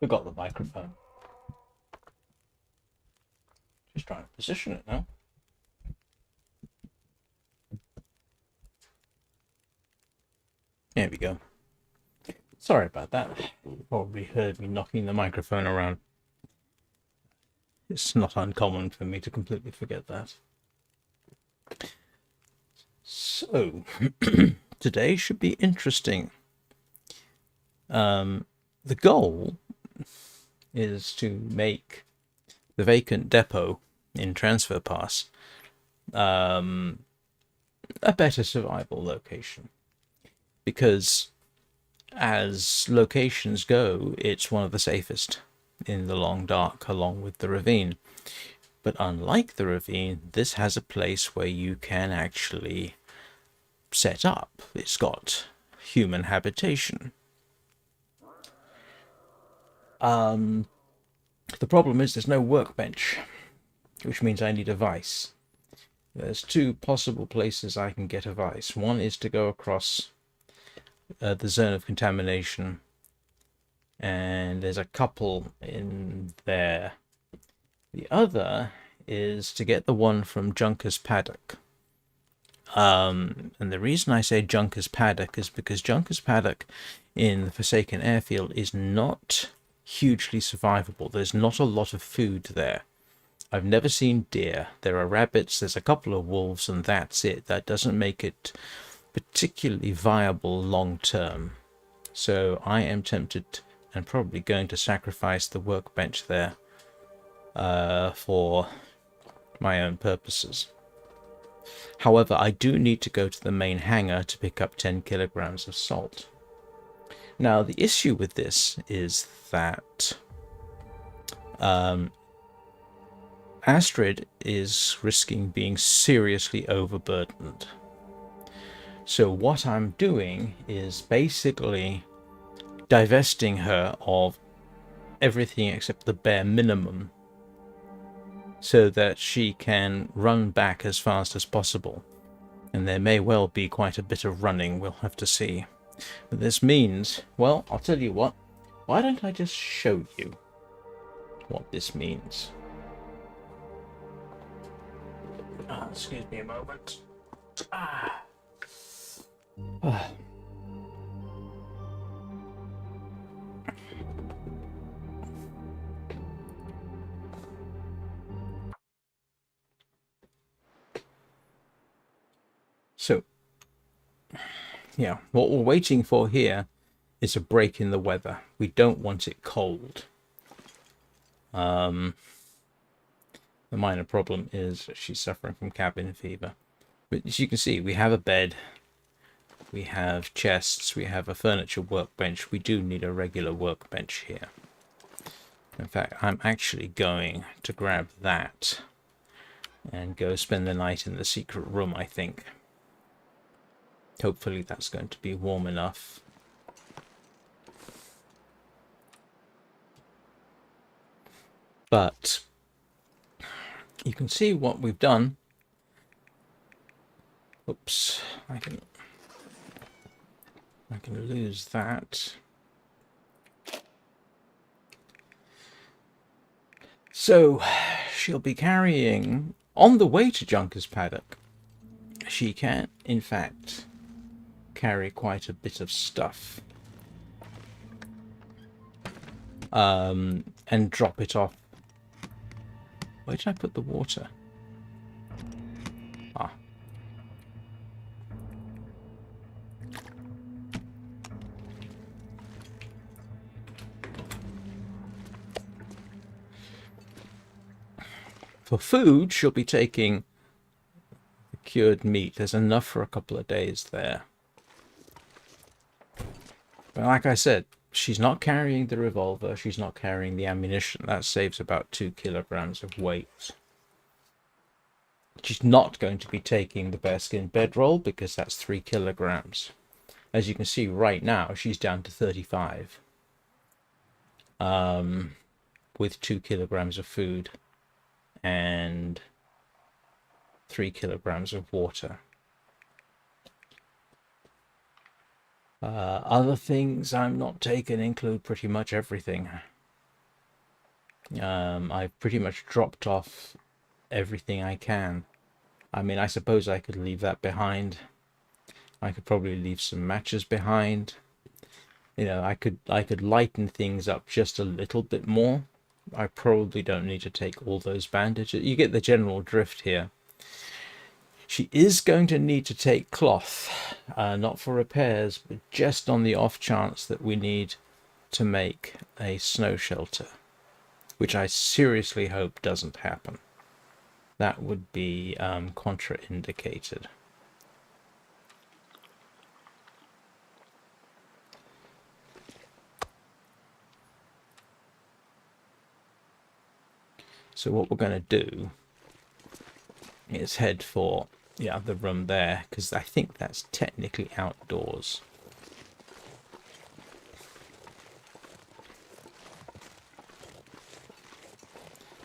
Forgot the microphone. Just trying to position it now. There we go. Sorry about that. You probably heard me knocking the microphone around. It's not uncommon for me to completely forget that. So, today should be interesting. The goal is to make the Vacant Depot in Transfer Pass a better survival location. Because as locations go, it's one of the safest in the long dark, along with the Ravine. But unlike the Ravine, this has a place where you can actually set up. It's got human habitation. The problem is there's no workbench, which means I need a vice. There's two possible places I can get a vice. One is to go across the zone of contamination, and there's a couple in there. The other is to get the one from Junker's Paddock. And the reason I say Junker's Paddock is because Junker's Paddock in the Forsaken Airfield is not hugely survivable. There's not a lot of food there. I've never seen deer. There are rabbits, there's a couple of wolves, and that's it. That doesn't make it particularly viable long term. So I am tempted and probably going to sacrifice the workbench there for my own purposes. However, I do need to go to the main hangar to pick up 10 kilograms of salt. Now, the issue with this is that Astrid is risking being seriously overburdened. So what I'm doing is basically divesting her of everything except the bare minimum, so that she can run back as fast as possible. And there may well be quite a bit of running, we'll have to see. But this means, well, I'll tell you what, why don't I just show you what this means? Excuse me a moment. So, yeah, what we're waiting for here is a break in the weather. We don't want it cold. The minor problem is she's suffering from cabin fever. But as you can see, we have a bed, we have chests, we have a furniture workbench. We do need a regular workbench here. In fact, I'm actually going to grab that and go spend the night in the secret room, I think. Hopefully that's going to be warm enough. But you can see what we've done. Oops, I can lose that. So she'll be carrying, on the way to Junker's Paddock, she can, in fact, carry quite a bit of stuff. And drop it off. Where did I put the water? Ah. For food, she'll be taking the cured meat. There's enough for a couple of days there. But like I said, she's not carrying the revolver, she's not carrying the ammunition. That saves about 2 kilograms of weight. She's not going to be taking the bearskin bedroll because that's 3 kilograms. As you can see right now, she's down to 35. With 2 kilograms of food and 3 kilograms of water. Other things I'm not taking include pretty much everything. I've pretty much dropped off everything I can. I mean, I suppose I could leave that behind. I could probably leave some matches behind. You know, I could lighten things up just a little bit more. I probably don't need to take all those bandages. You get the general drift here. She is going to need to take cloth, not for repairs, but just on the off chance that we need to make a snow shelter, which I seriously hope doesn't happen. That would be contraindicated. So what we're going to do is head for the other room there, because I think that's technically outdoors.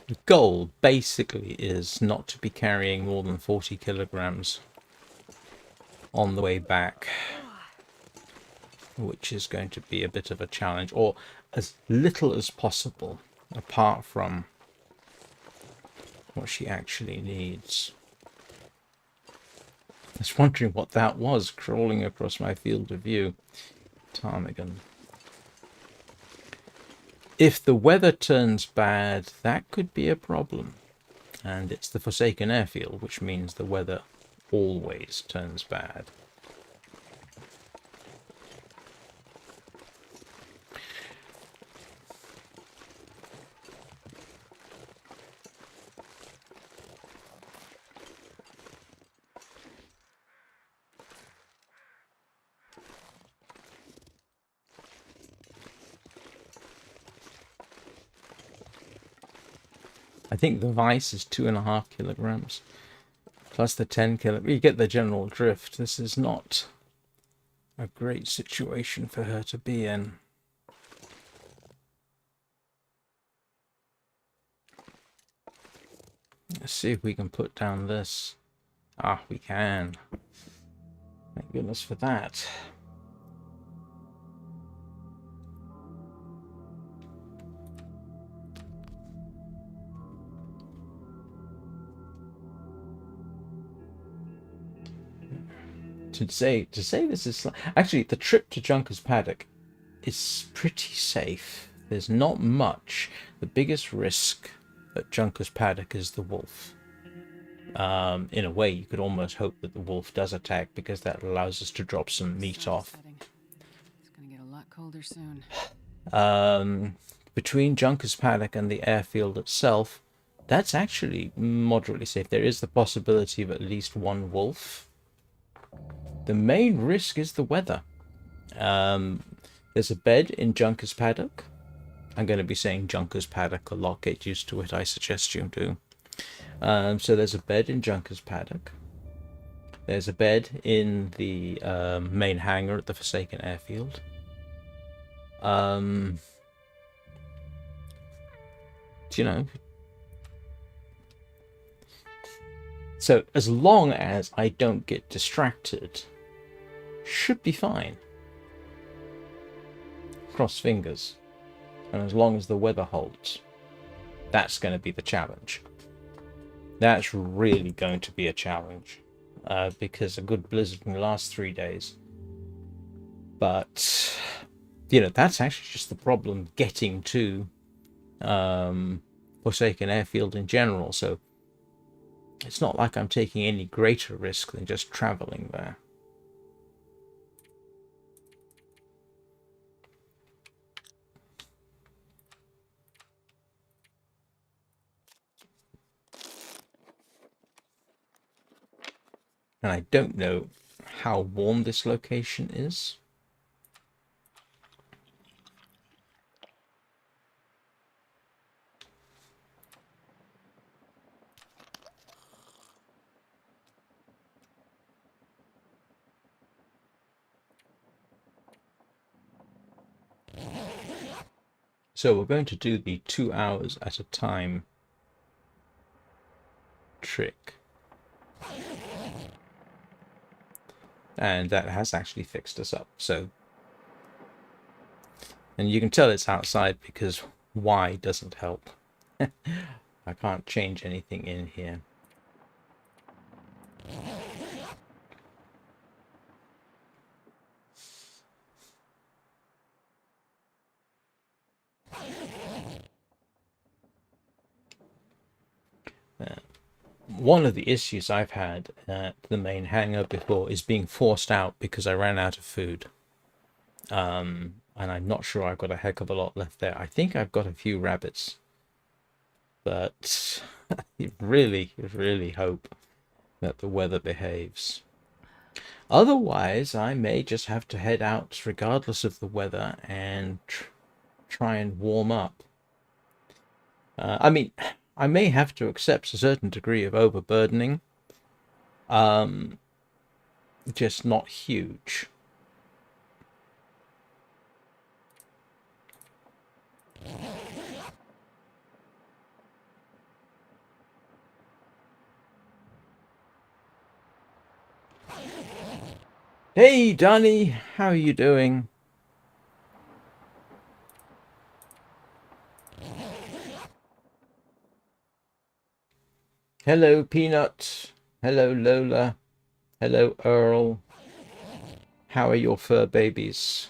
The goal basically is not to be carrying more than 40 kilograms on the way back, which is going to be a bit of a challenge, or as little as possible, apart from what she actually needs. I was wondering what that was crawling across my field of view. Ptarmigan. If the weather turns bad, that could be a problem. And it's the Forsaken Airfield, which means the weather always turns bad. I think the vice is 2.5 kilograms plus the 10 kilograms. You get the general drift. This is not a great situation for her to be in. Let's see if we can put down this. Ah, we can. Thank goodness for that. To say this is actually, the trip to Junker's Paddock is pretty safe. There's not much. The biggest risk at Junker's Paddock is the wolf. In a way, you could almost hope that the wolf does attack, because that allows us to drop some meat off. It's gonna get a lot colder soon. Between Junker's Paddock and the airfield itself, that's actually moderately safe. There is the possibility of at least one wolf. The main risk is the weather. There's a bed in Junker's Paddock. I'm going to be saying Junker's Paddock a lot. Get used to it, I suggest you do. So there's a bed in Junker's Paddock. There's a bed in the main hangar at the Forsaken Airfield. You know. So as long as I don't get distracted, should be fine. Cross fingers. And as long as the weather holds, that's going to be the challenge. That's really going to be a challenge, because a good blizzard can last 3 days. But, you know, that's actually just the problem getting to Forsaken Airfield in general. So it's not like I'm taking any greater risk than just traveling there. And I don't know how warm this location is. So we're going to do the 2 hours at a time trick. And that has actually fixed us up. So, and you can tell it's outside because Y doesn't help. I can't change anything in here. One of the issues I've had at the main hangar before is being forced out because I ran out of food. And I'm not sure I've got a heck of a lot left there. I think I've got a few rabbits. But I really, really hope that the weather behaves. Otherwise, I may just have to head out regardless of the weather and try and warm up. I mean, I may have to accept a certain degree of overburdening. Just not huge. Hey, Donny, how are you doing? Hello, Peanut. Hello, Lola. Hello, Earl. How are your fur babies?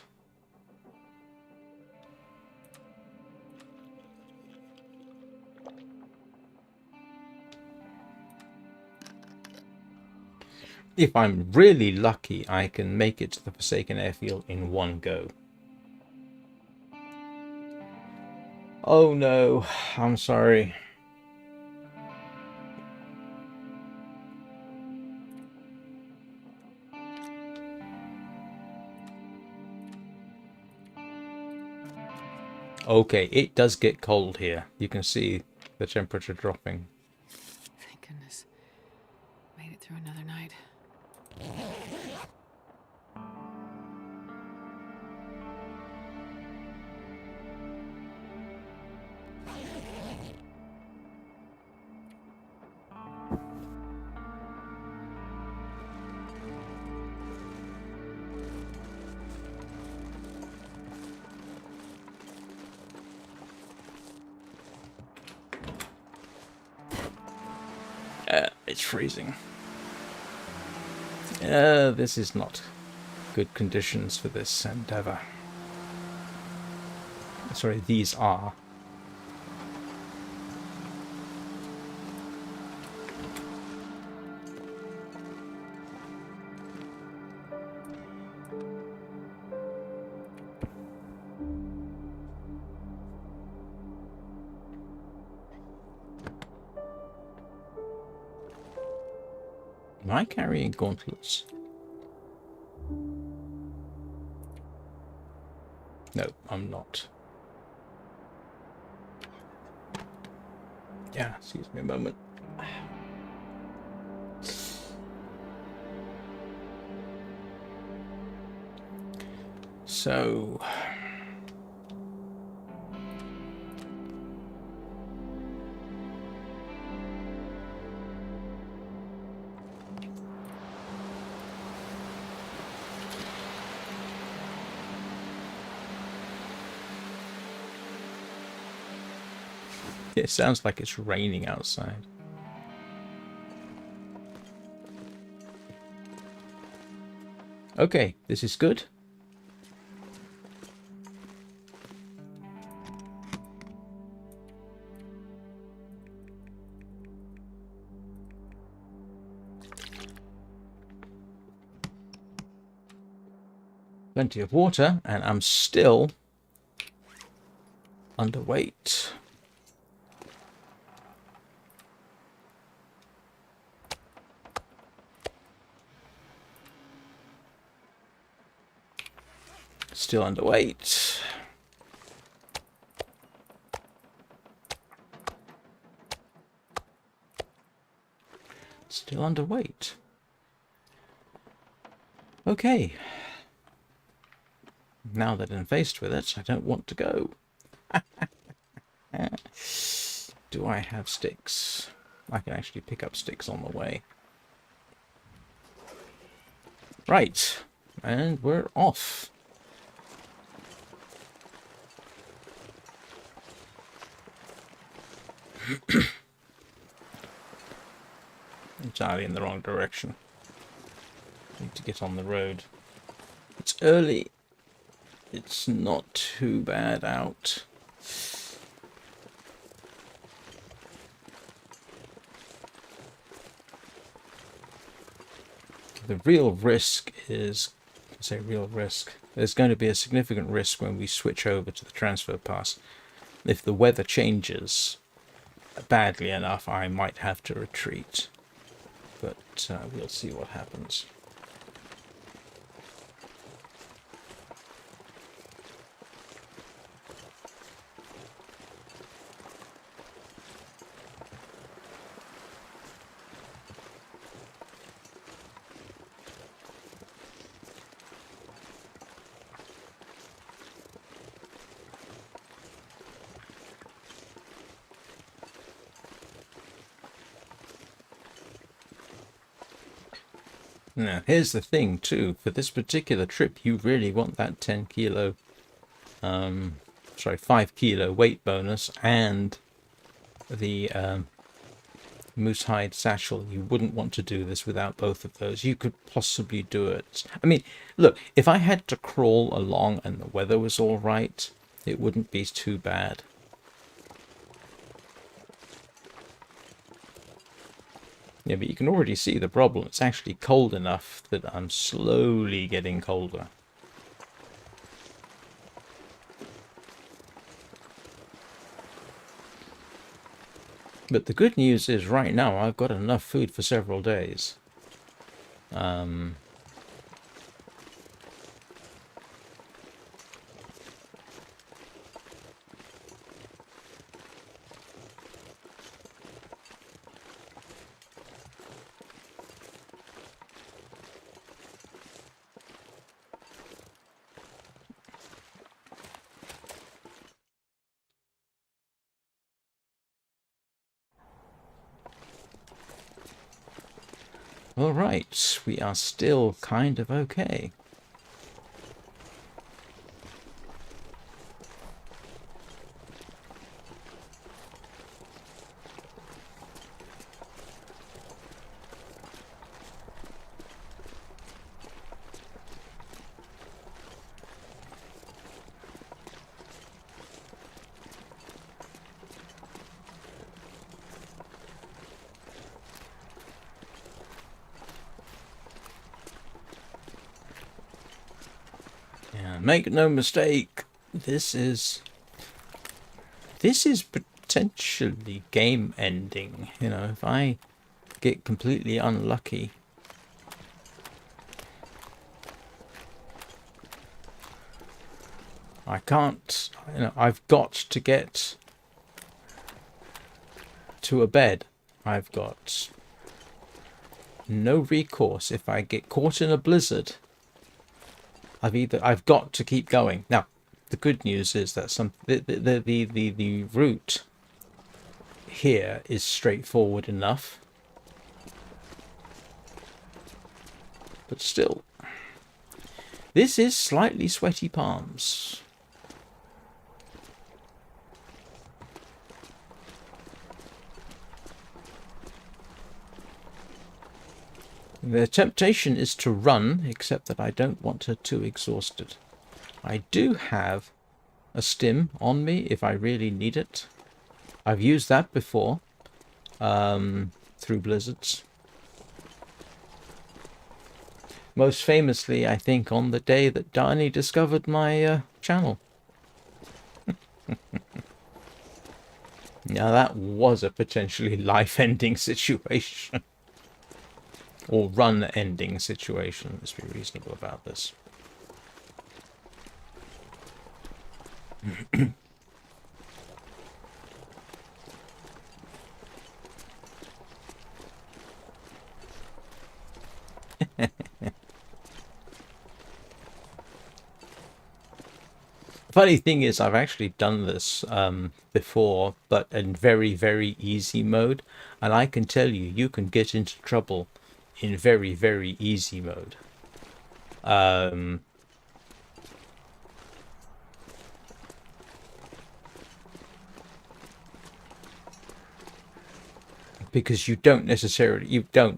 If I'm really lucky, I can make it to the Forsaken Airfield in one go. Oh no, I'm sorry. Okay, it does get cold here. You can see the temperature dropping. Thank goodness. Made it through another night. It's freezing. This is not good conditions for this endeavor. Sorry, these are. Am I carrying gauntlets? No, I'm not. Yeah, excuse me a moment. So... it sounds like it's raining outside. Okay, this is good. Plenty of water, and I'm still underweight. Still underweight. Still underweight. Okay. Now that I'm faced with it, I don't want to go. Do I have sticks? I can actually pick up sticks on the way. Right. And we're off. Entirely in the wrong direction. Need to get on the road. It's early. It's not too bad out. The real risk is, I say real risk, there's going to be a significant risk when we switch over to the transfer pass. If the weather changes badly enough, I might have to retreat. But we'll see what happens. Now, here's the thing too, for this particular trip, you really want that 10 kilo, 5 kilo weight bonus and the moose hide satchel. You wouldn't want to do this without both of those. You could possibly do it. I mean, look, if I had to crawl along and the weather was all right, it wouldn't be too bad. Yeah, but you can already see the problem. It's actually cold enough that I'm slowly getting colder. But the good news is right now I've got enough food for several days. All right, we are still kind of okay. Make no mistake, this is potentially game ending. You know, if I get completely unlucky, I can't, you know, I've got to get to a bed. I've got no recourse. If I get caught in a blizzard, I've got to keep going. Now, the good news is that the route here is straightforward enough, but still, this is slightly sweaty palms. The temptation is to run, except that I don't want her too exhausted. I do have a stim on me if I really need it. I've used that before, through blizzards. Most famously, I think, on the day that Darnie discovered my channel. Now that was a potentially life-ending situation. Or run-ending situation. Let's be reasonable about this. Funny thing is, I've actually done this before, but in very, very easy mode. And I can tell you, you can get into trouble in very, very easy mode. because you don't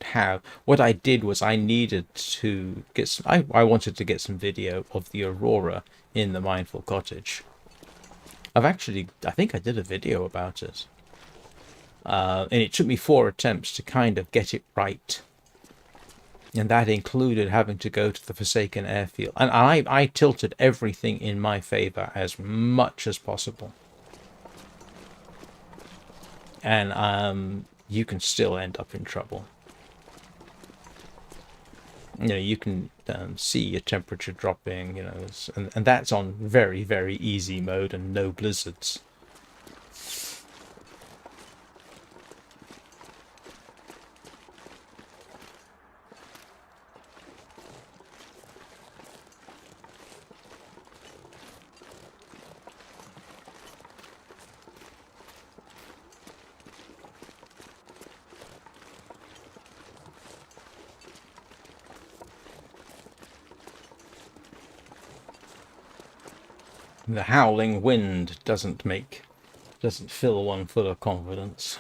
have. What I did was I needed to get some. I wanted to get some video of the aurora in the Mindful Cottage. I think I did a video about it, and it took me 4 attempts to kind of get it right. And that included having to go to the Forsaken Airfield. And I tilted everything in my favor as much as possible. And you can still end up in trouble. You know, you can see your temperature dropping, you know, and that's on very, very easy mode and no blizzards. The howling wind doesn't fill one full of confidence.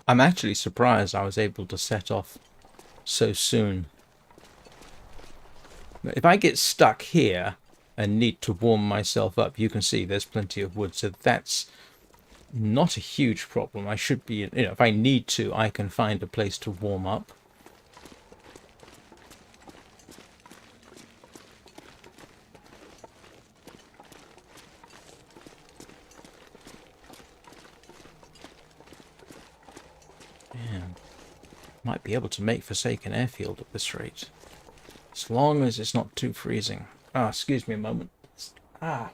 I'm actually surprised I was able to set off so soon. If I get stuck here and need to warm myself up, you can see there's plenty of wood, so that's not a huge problem. I should be, you know, if I need to, I can find a place to warm up. Yeah. Might be able to make Forsaken Airfield at this rate, as long as it's not too freezing. Ah, excuse me a moment. Ah.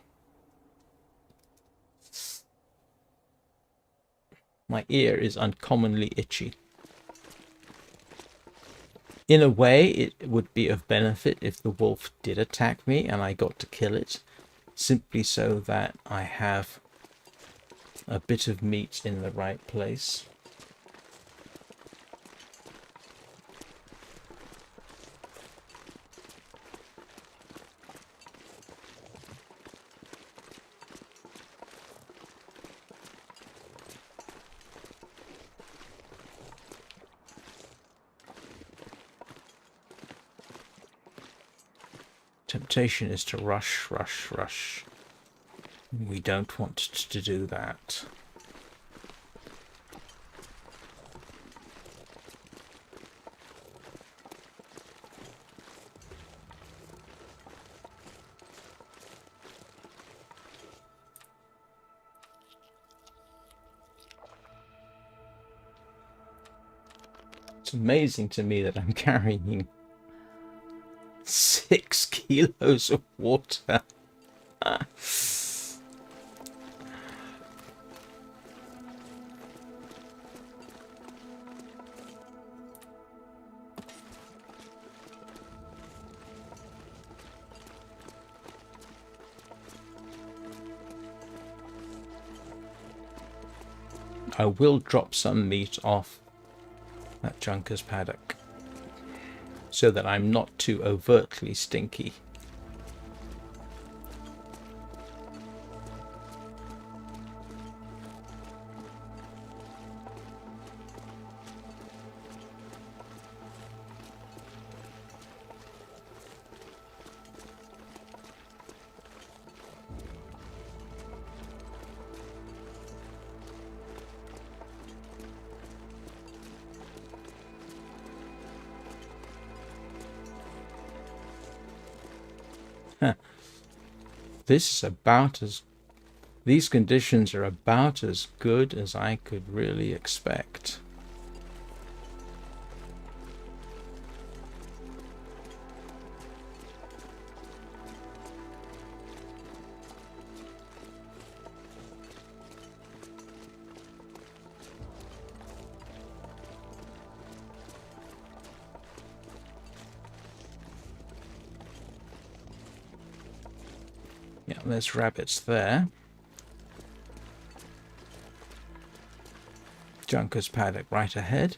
My ear is uncommonly itchy. In a way, it would be of benefit if the wolf did attack me and I got to kill it, simply so that I have a bit of meat in the right place. Temptation is to rush, rush, rush. We don't want to do that. It's amazing to me that I'm carrying 6 kilos of water. I will drop some meat off that Junker's paddock, so that I'm not too overtly stinky. These conditions are about as good as I could really expect. Yeah, there's rabbits there. Junker's paddock right ahead.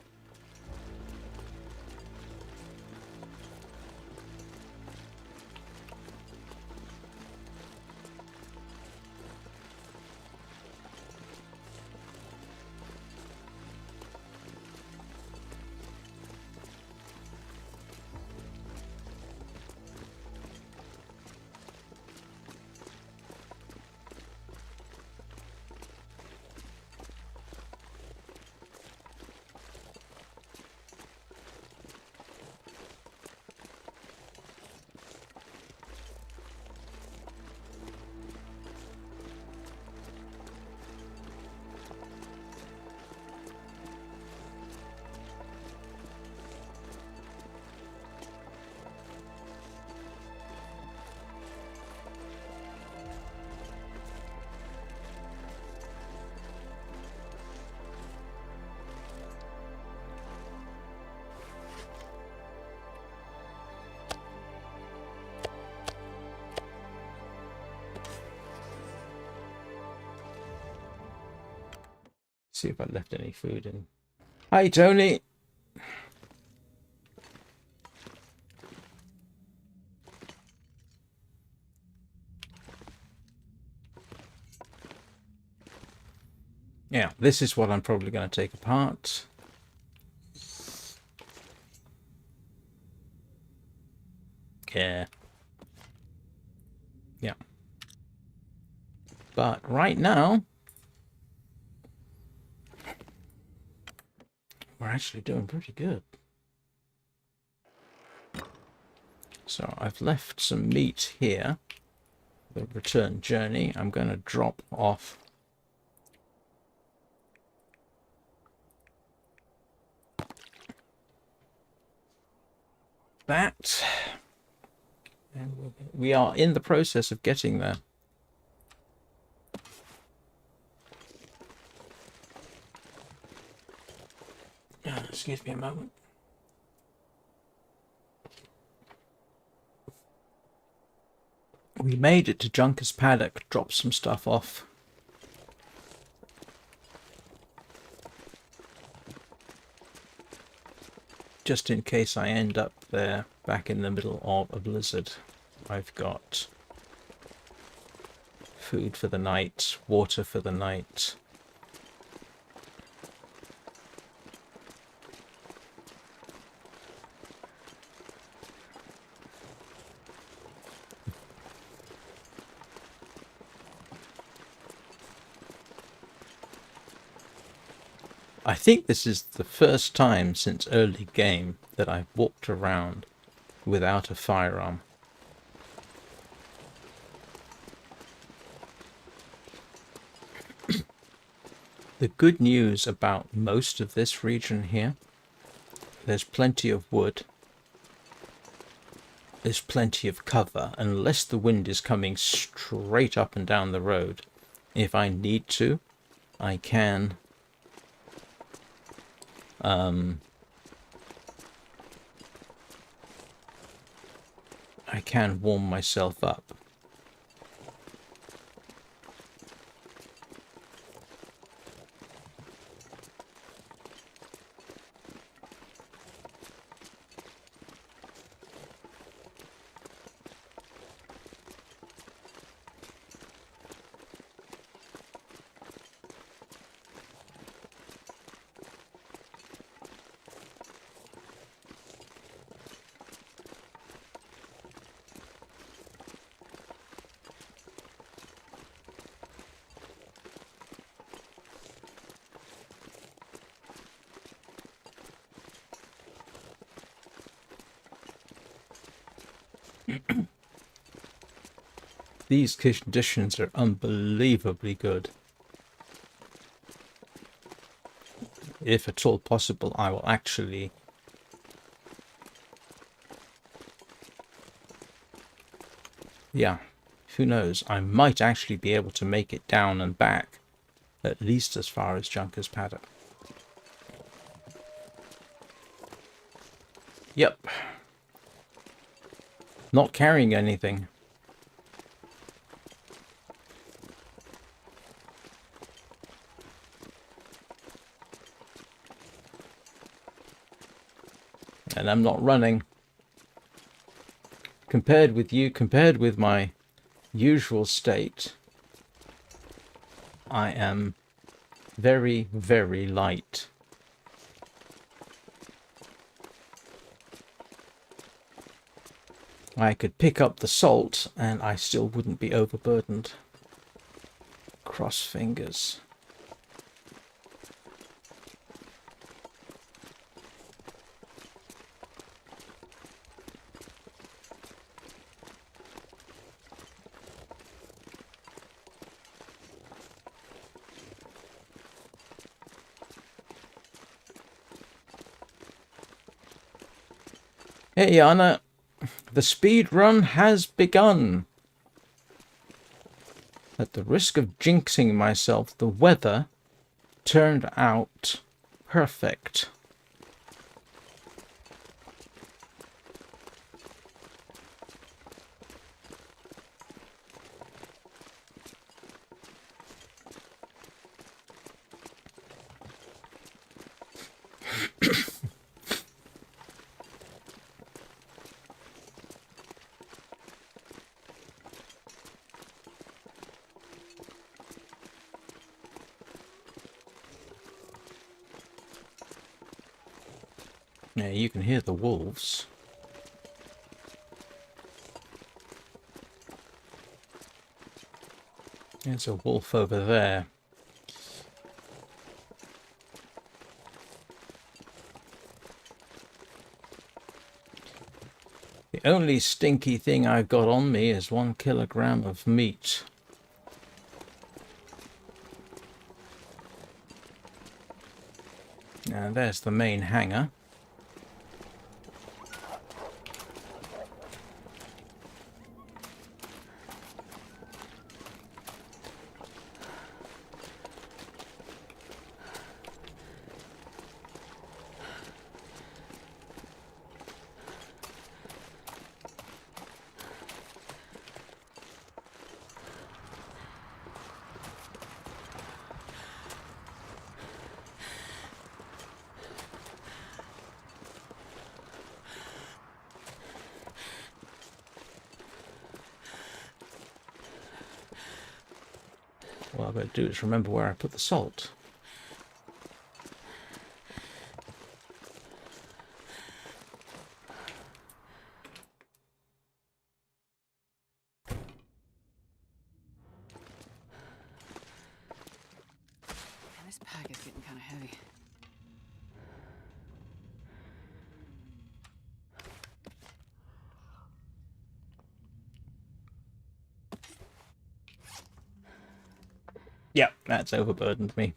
See if I left any food in. Hi, Tony. Yeah, this is what I'm probably going to take apart. Yeah. Yeah. But right now, we're actually doing pretty good. So I've left some meat here. The return journey. I'm going to drop off that. And we are in the process of getting there. Excuse me a moment. We made it to Junker's paddock, dropped some stuff off. Just in case I end up there back in the middle of a blizzard. I've got food for the night, water for the night. I think this is the first time since early game that I've walked around without a firearm. The good news about most of this region here, there's plenty of wood, there's plenty of cover, unless the wind is coming straight up and down the road. If I need to, I can warm myself up. These conditions are unbelievably good. If at all possible, I will actually who knows, I might actually be able to make it down and back, at least as far as Junker's paddock. Yep. Not carrying anything. And I'm not running. Compared with you, compared with my usual state, I am very, very light. I could pick up the salt and I still wouldn't be overburdened. Cross fingers. Hey Anna, the speed run has begun. At the risk of jinxing myself, the weather turned out perfect. Yeah, you can hear the wolves. There's a wolf over there. The only stinky thing I've got on me is 1 kilogram of meat. And there's the main hangar. What I've got to do is remember where I put the salt. Man, this pack is getting kind of heavy. Yep, that's overburdened me.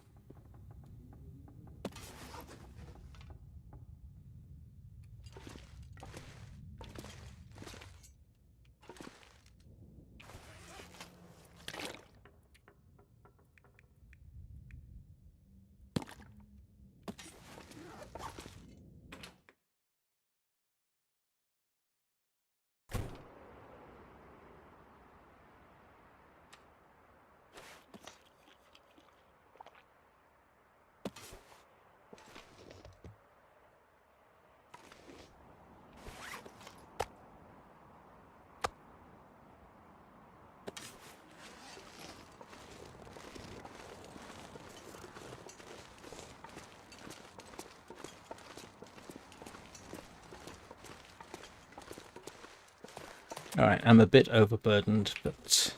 Alright, I'm a bit overburdened, but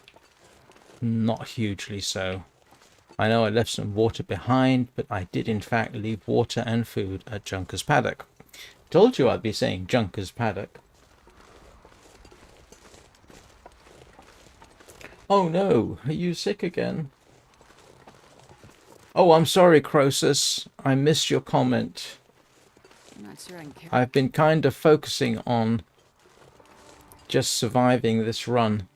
not hugely so. I know I left some water behind, but I did in fact leave water and food at Junker's paddock. Told you I'd be saying Junker's paddock. Oh no, are you sick again? Oh, I'm sorry, Croesus. I missed your comment. I'm not sure I can carry. I've been kind of focusing on just surviving this run.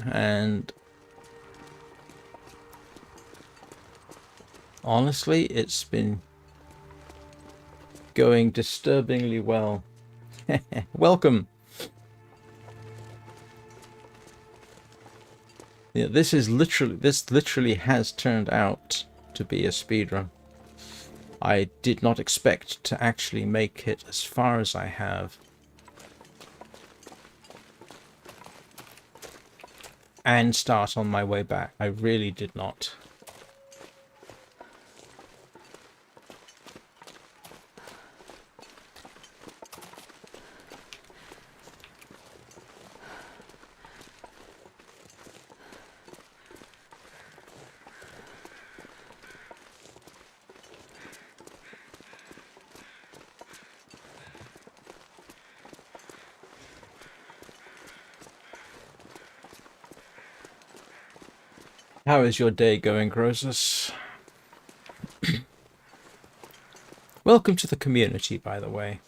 And honestly, it's been going disturbingly well. Welcome. Yeah, this literally has turned out to be a speedrun. I did not expect to actually make it as far as I have. And start on my way back. I really did not. How is your day going, Croesus? Welcome to the community, by the way.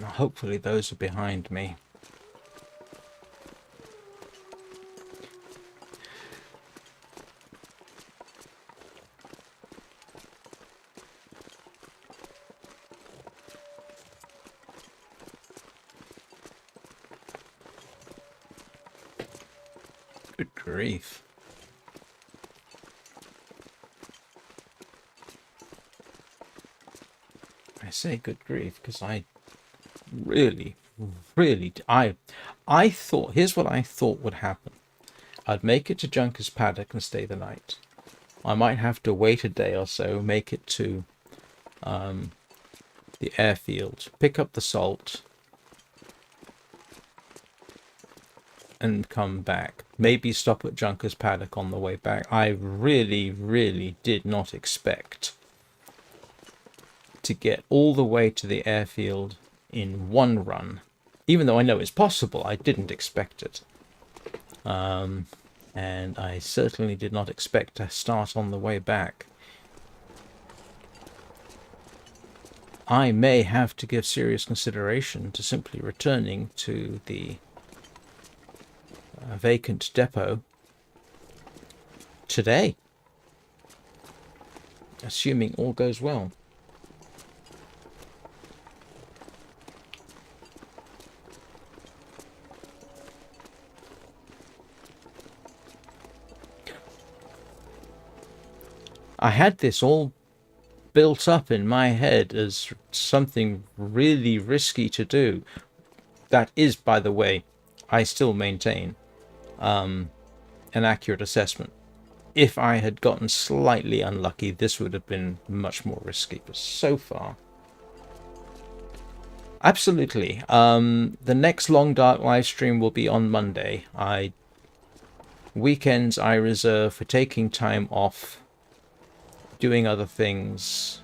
Hopefully those are behind me. Good grief. I say good grief because I really, I thought, here's what I thought would happen. I'd make it to Junker's Paddock and stay the night. I might have to wait a day or so, make it to the airfield, pick up the salt, and come back. Maybe stop at Junker's Paddock on the way back. I really did not expect to get all the way to the airfield in one run. Even though I know it's possible, I didn't expect it. And I certainly did not expect to start on the way back. I may have to give serious consideration to simply returning to the Vacant Depot today, assuming all goes well. I had this all built up in my head as something really risky to do. That is, by the way, I still maintain an accurate assessment. If I had gotten slightly unlucky, this would have been much more risky. But so far, absolutely. The next Long Dark live stream will be on Monday. Weekends I reserve for taking time off, doing other things.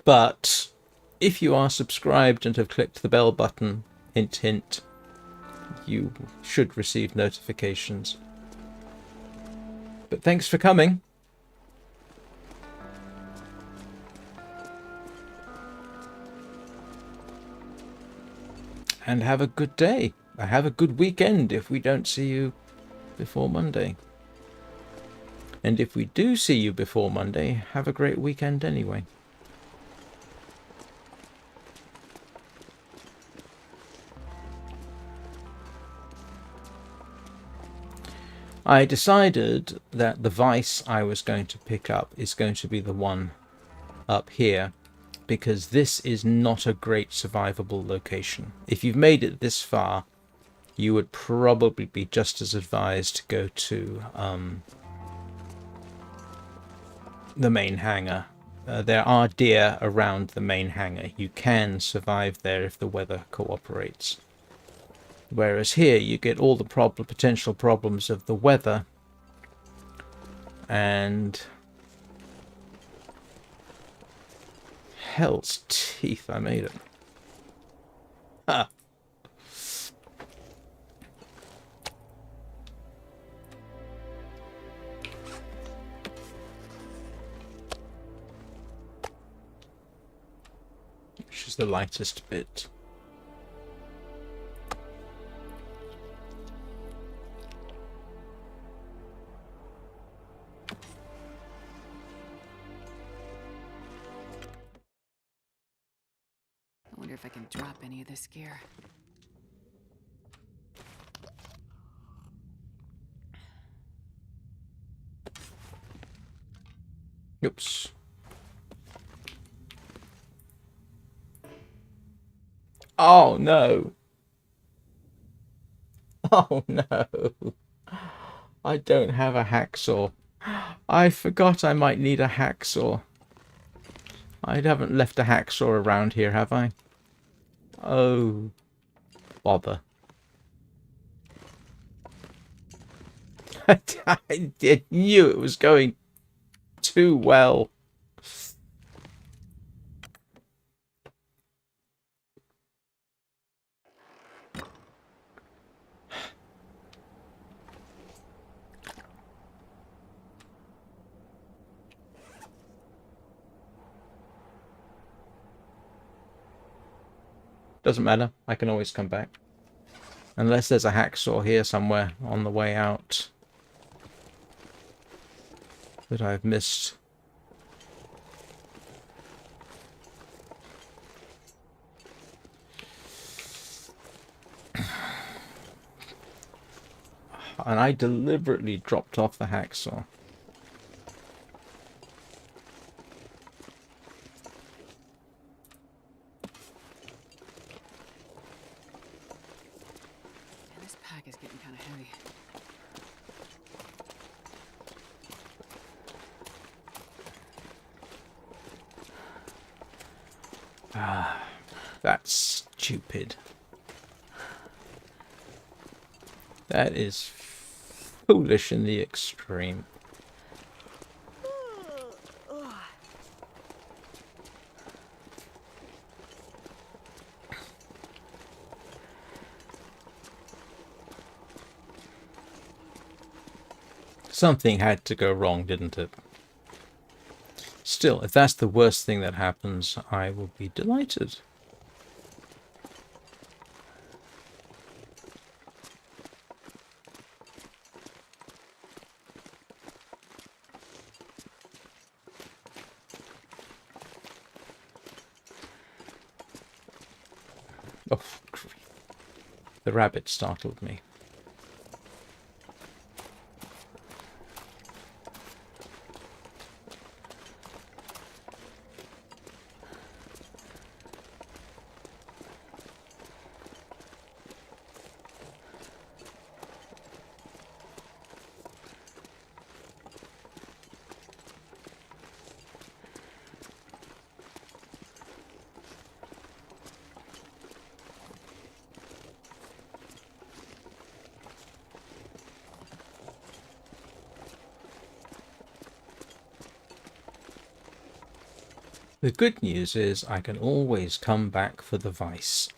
But if you are subscribed and have clicked the bell button, hint hint, you should receive notifications. But thanks for coming. And have a good day. Have a good weekend if we don't see you before Monday. And if we do see you before Monday, have a great weekend anyway. I decided that the vice I was going to pick up is going to be the one up here, because this is not a great survivable location. If you've made it this far, you would probably be just as advised to go to the main hangar. There are deer around the main hangar. You can survive there if the weather cooperates. Whereas here you get all the potential problems of the weather and hell's teeth, I made it. Ah. which is the lightest bit. I wonder if I can drop any of this gear. Oops. Oh no. Oh no. I don't have a hacksaw. I forgot I might need a hacksaw. I haven't left a hacksaw around here, have I? Oh, bother. I knew it was going too well. Doesn't matter. I can always come back. Unless there's a hacksaw here somewhere on the way out that I've missed. And I deliberately dropped off the hacksaw. Man, this pack is getting kind of heavy. That's stupid. That is foolish in the extreme. Something had to go wrong, didn't it? Still, if that's the worst thing that happens, I will be delighted. Oh, grief. The rabbit startled me. The good news is I can always come back for the vice.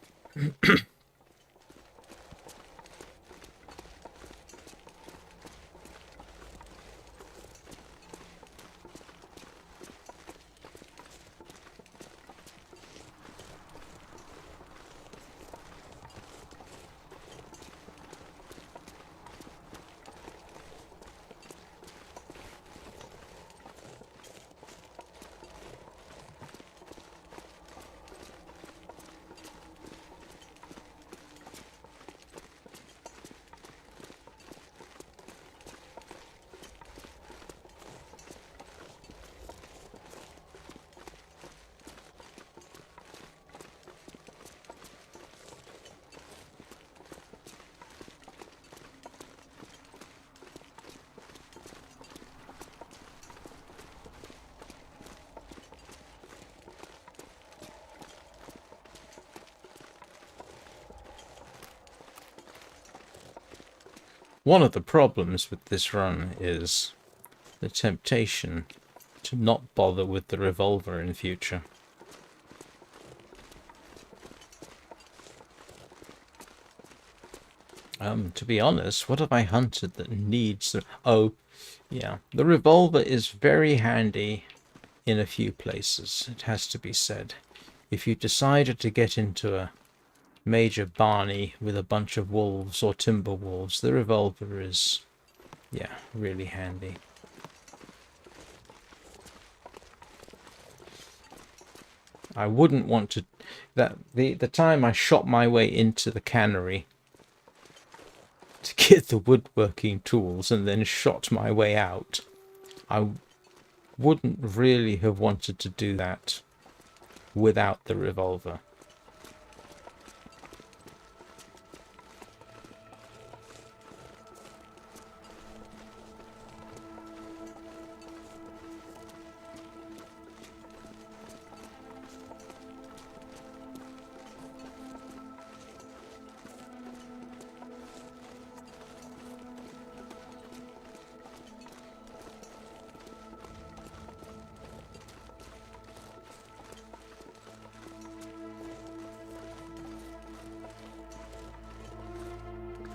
One of the problems with this run is the temptation to not bother with the revolver in future. To be honest, what have I hunted that needs the... Oh, yeah. The revolver is very handy in a few places, it has to be said. if you decided to get into a major barney with a bunch of wolves or timber wolves, the revolver is, yeah, really handy. I wouldn't want to... The time I shot my way into the cannery to get the woodworking tools and then shot my way out, I wouldn't really have wanted to do that without the revolver.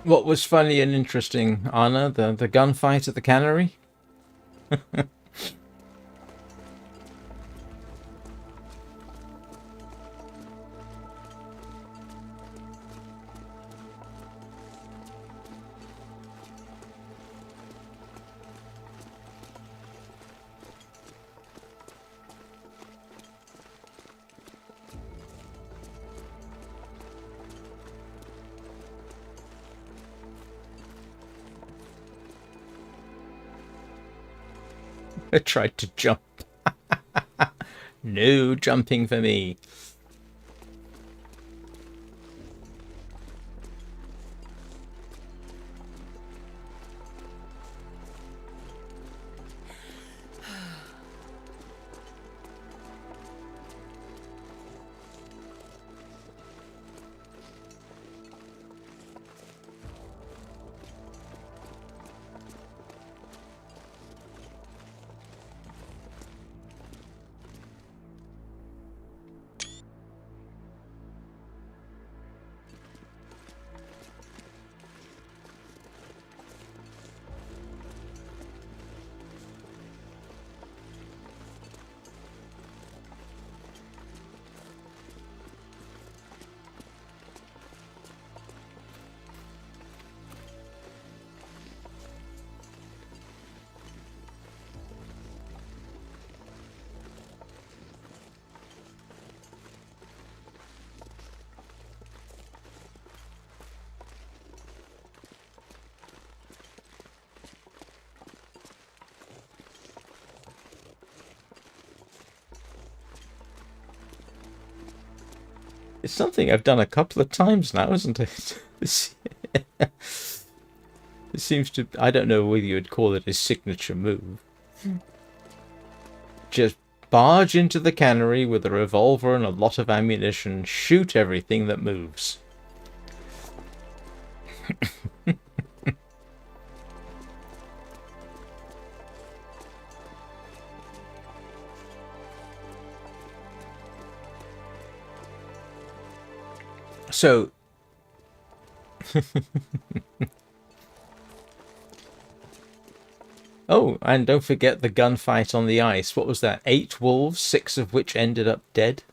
What was funny and interesting, Anna? The gunfight at the cannery? I tried to jump. No jumping for me. It's something I've done a couple of times now, isn't it? It seems to... I don't know whether you would call it a signature move. Just barge into the cannery with a revolver and a lot of ammunition, shoot everything that moves. So... Oh, and don't forget the gunfight on the ice. What was that? 8 wolves, 6 of which ended up dead?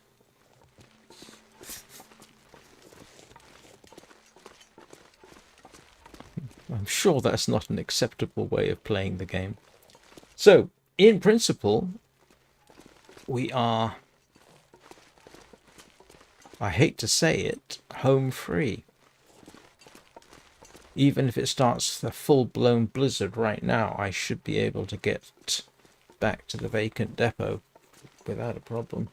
I'm sure that's not an acceptable way of playing the game. So, in principle, we are, I hate to say it, home free. Even if it starts a full-blown blizzard right now, I should be able to get back to the Vacant Depot without a problem.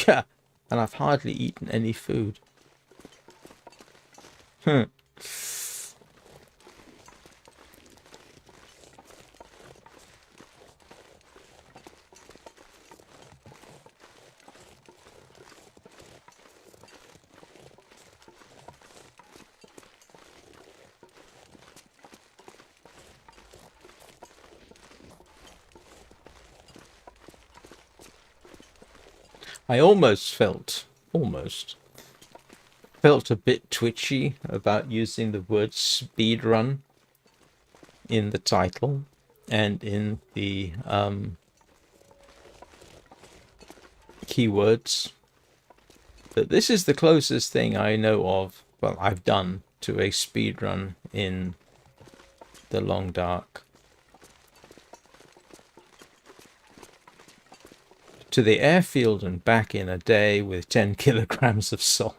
And I've hardly eaten any food. I almost felt a bit twitchy about using the word speedrun in the title and in the keywords. But this is the closest thing I know of, well, I've done to a speedrun in the Long Dark. To the airfield and back in a day with 10 kilograms of salt.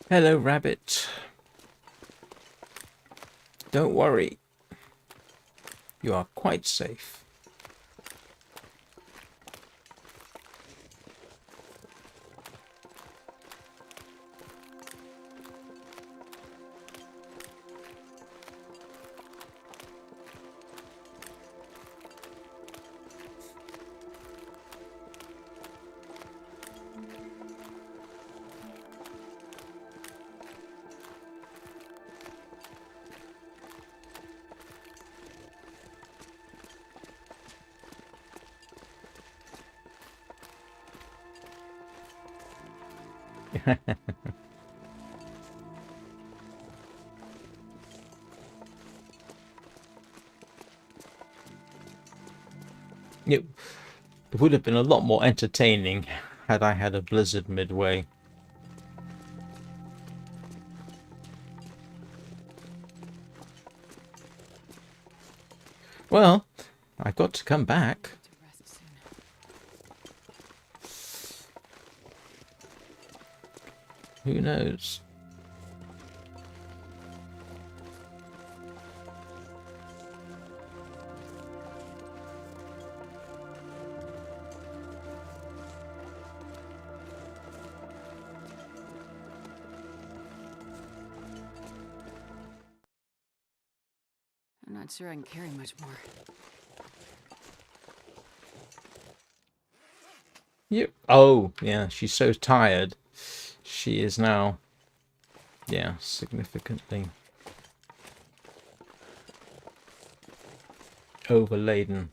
Hello, rabbit. Don't worry. You are quite safe. It would have been a lot more entertaining had I had a blizzard midway. Well, I've got to come back. To rest soon. Who knows? I'm not sure I can carry much more. Yep. Oh, yeah, she's so tired. She is now, yeah, significantly overladen.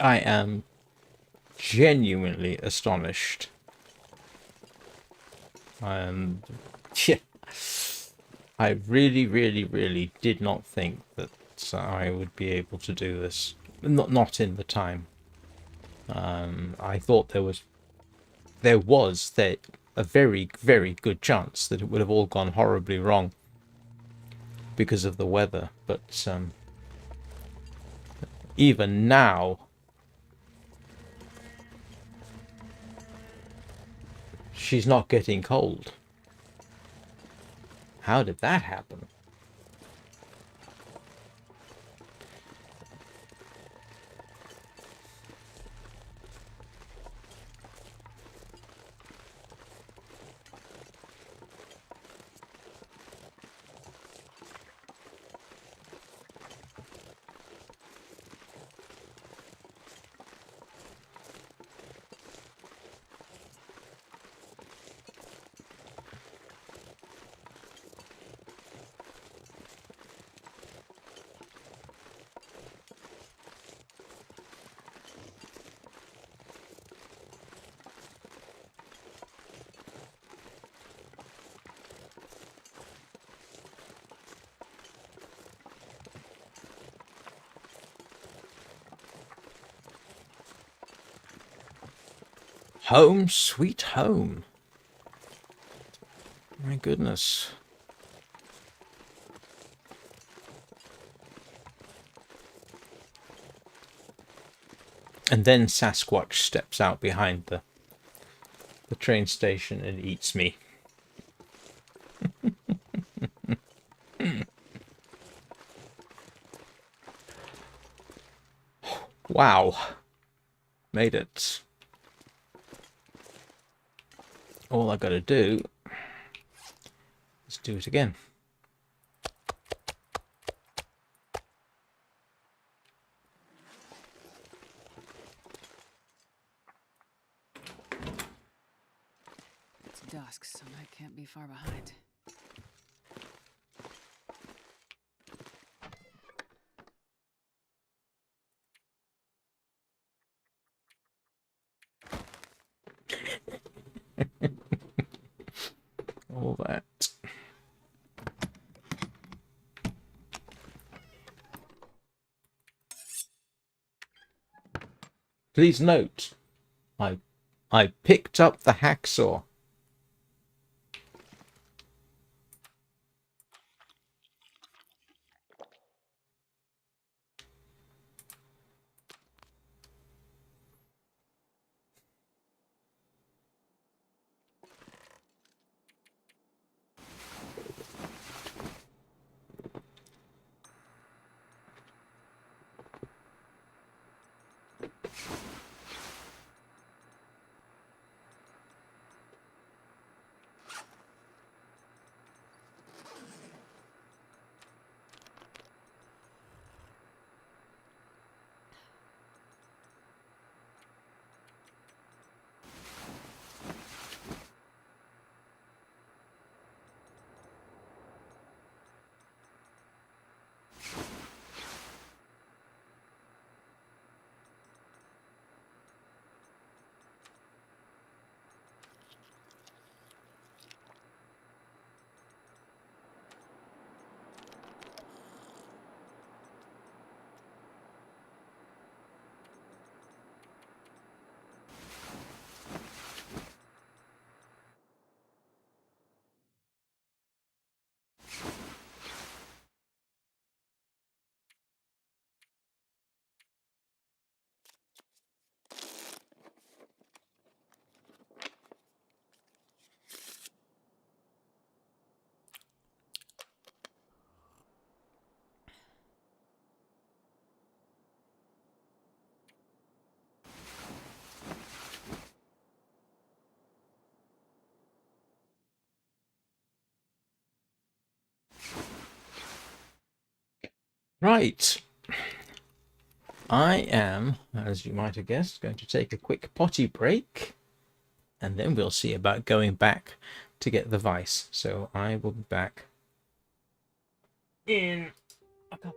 I am genuinely astonished. Yeah, I really did not think that I would be able to do this. Not in the time. I thought there was a very good chance that it would have all gone horribly wrong because of the weather, but even now, she's not getting cold. How did that happen? Home sweet home. My goodness. And then Sasquatch steps out behind the train station and eats me. Wow. Made it. All I gotta do is do it again. It's dusk, so I can't be far behind. All that. Please note, I picked up the hacksaw. Right. I am, as you might have guessed, going to take a quick potty break, and then we'll see about going back to get the vice. So I will be back in a couple.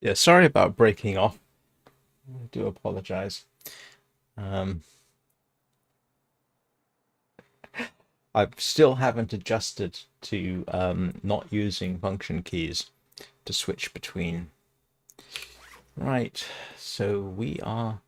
Yeah, sorry about breaking off. I do apologize. Um, I still haven't adjusted to not using function keys to switch between. Right, so we are...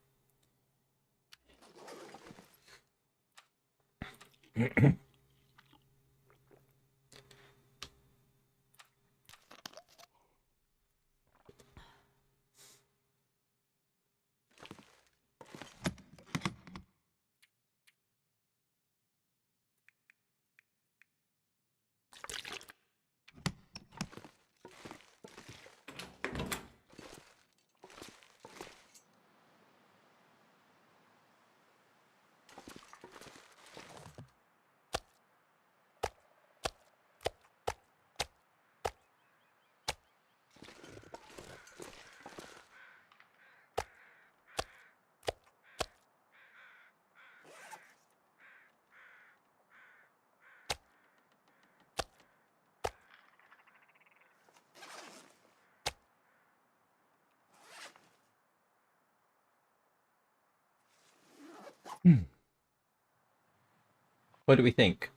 What do we think?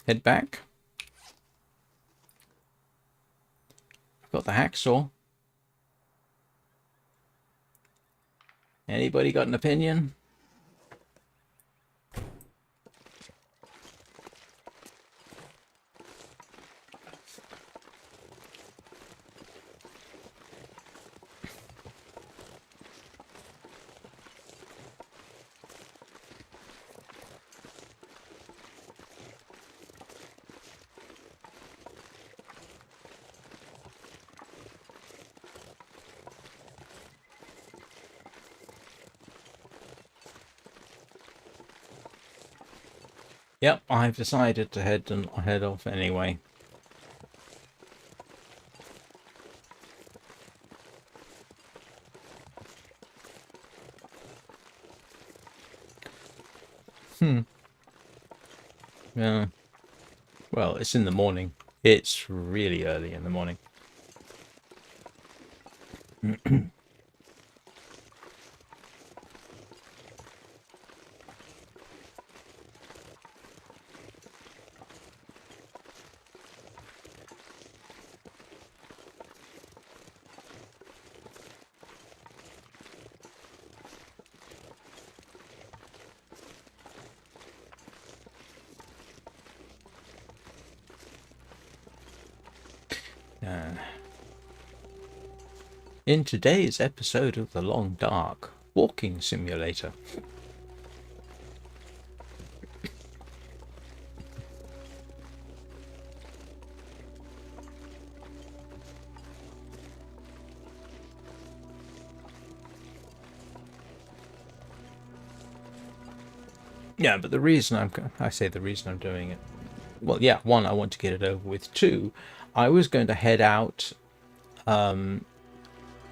Head back. I've got the hacksaw. Anybody got an opinion? Yep, I've decided to head off anyway. Yeah. Well, it's in the morning. It's really early in the morning. In today's episode of The Long Dark, walking simulator. Yeah, but the reason I'm doing it. Well, yeah, one, I want to get it over with. Two, I was going to head out.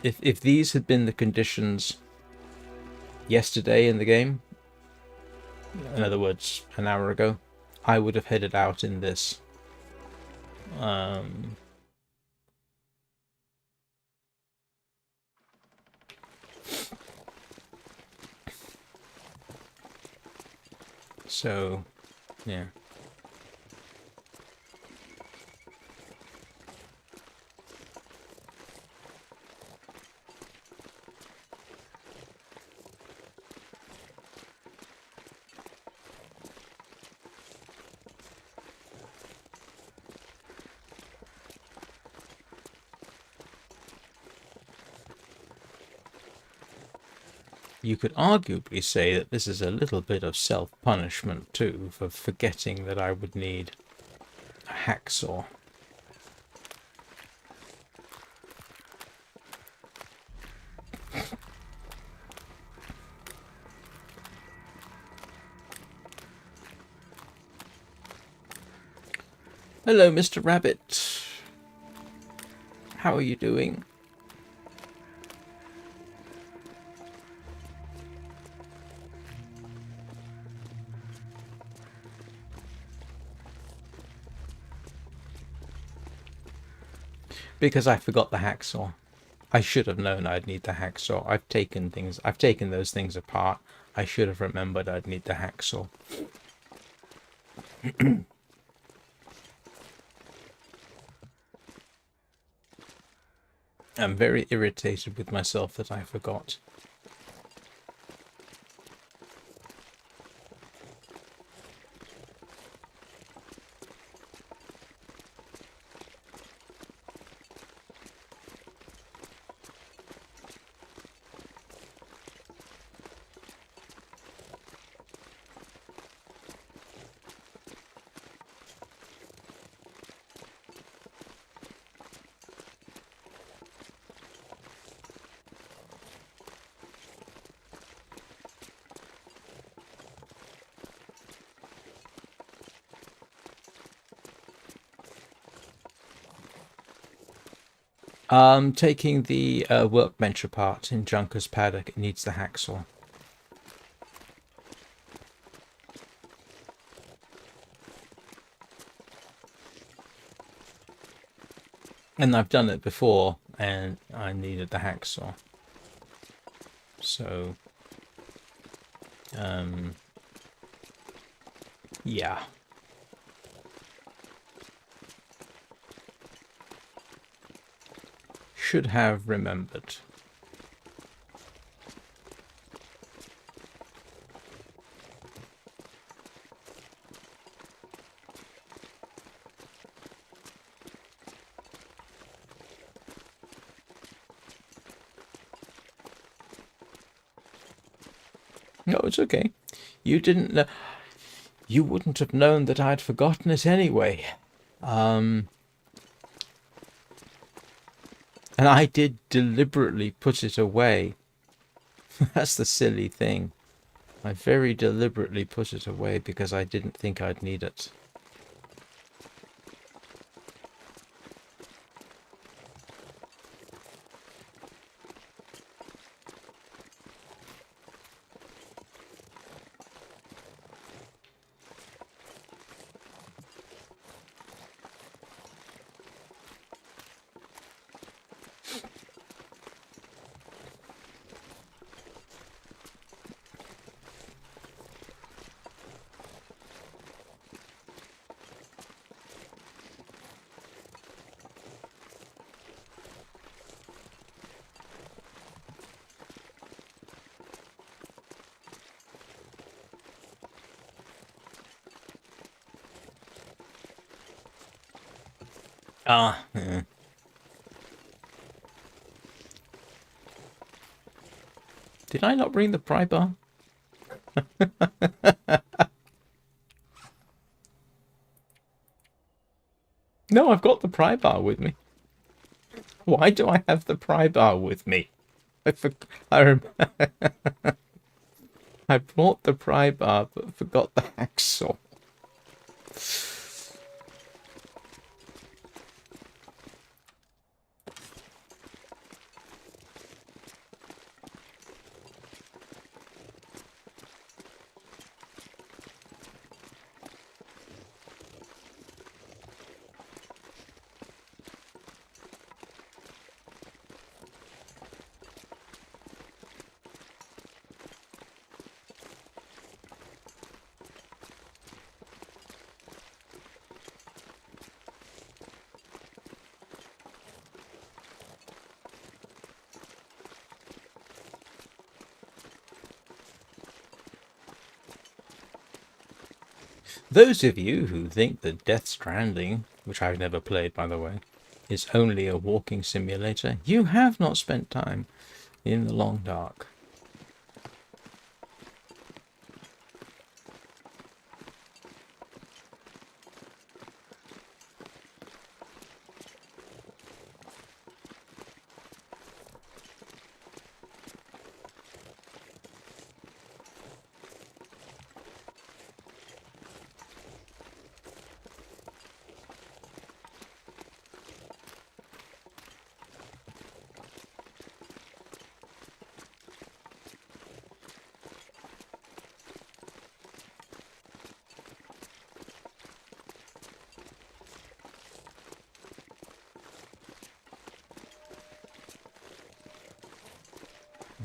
If these had been the conditions yesterday in the game, in other words, an hour ago, I would have headed out in this. So, yeah. You could arguably say that this is a little bit of self-punishment too, for forgetting that I would need a hacksaw. Hello, Mr. Rabbit. How are you doing? Because I forgot the hacksaw. I should have known I'd need the hacksaw. I've taken those things apart. I should have remembered I'd need the hacksaw. I'm very irritated with myself that I forgot. Taking the workbench apart in Junker's paddock, it needs the hacksaw. And I've done it before, and I needed the hacksaw. So, yeah. Should have remembered. No, it's okay. You didn't know. You wouldn't have known that I'd forgotten it anyway. And I did deliberately put it away. That's the silly thing. I very deliberately put it away because I didn't think I'd need it. Yeah. Did I not bring the pry bar? No, I've got the pry bar with me. Why do I have the pry bar with me? I brought the pry bar, but forgot the hacksaw. Those of you who think that Death Stranding, which I've never played by the way, is only a walking simulator, you have not spent time in the long dark.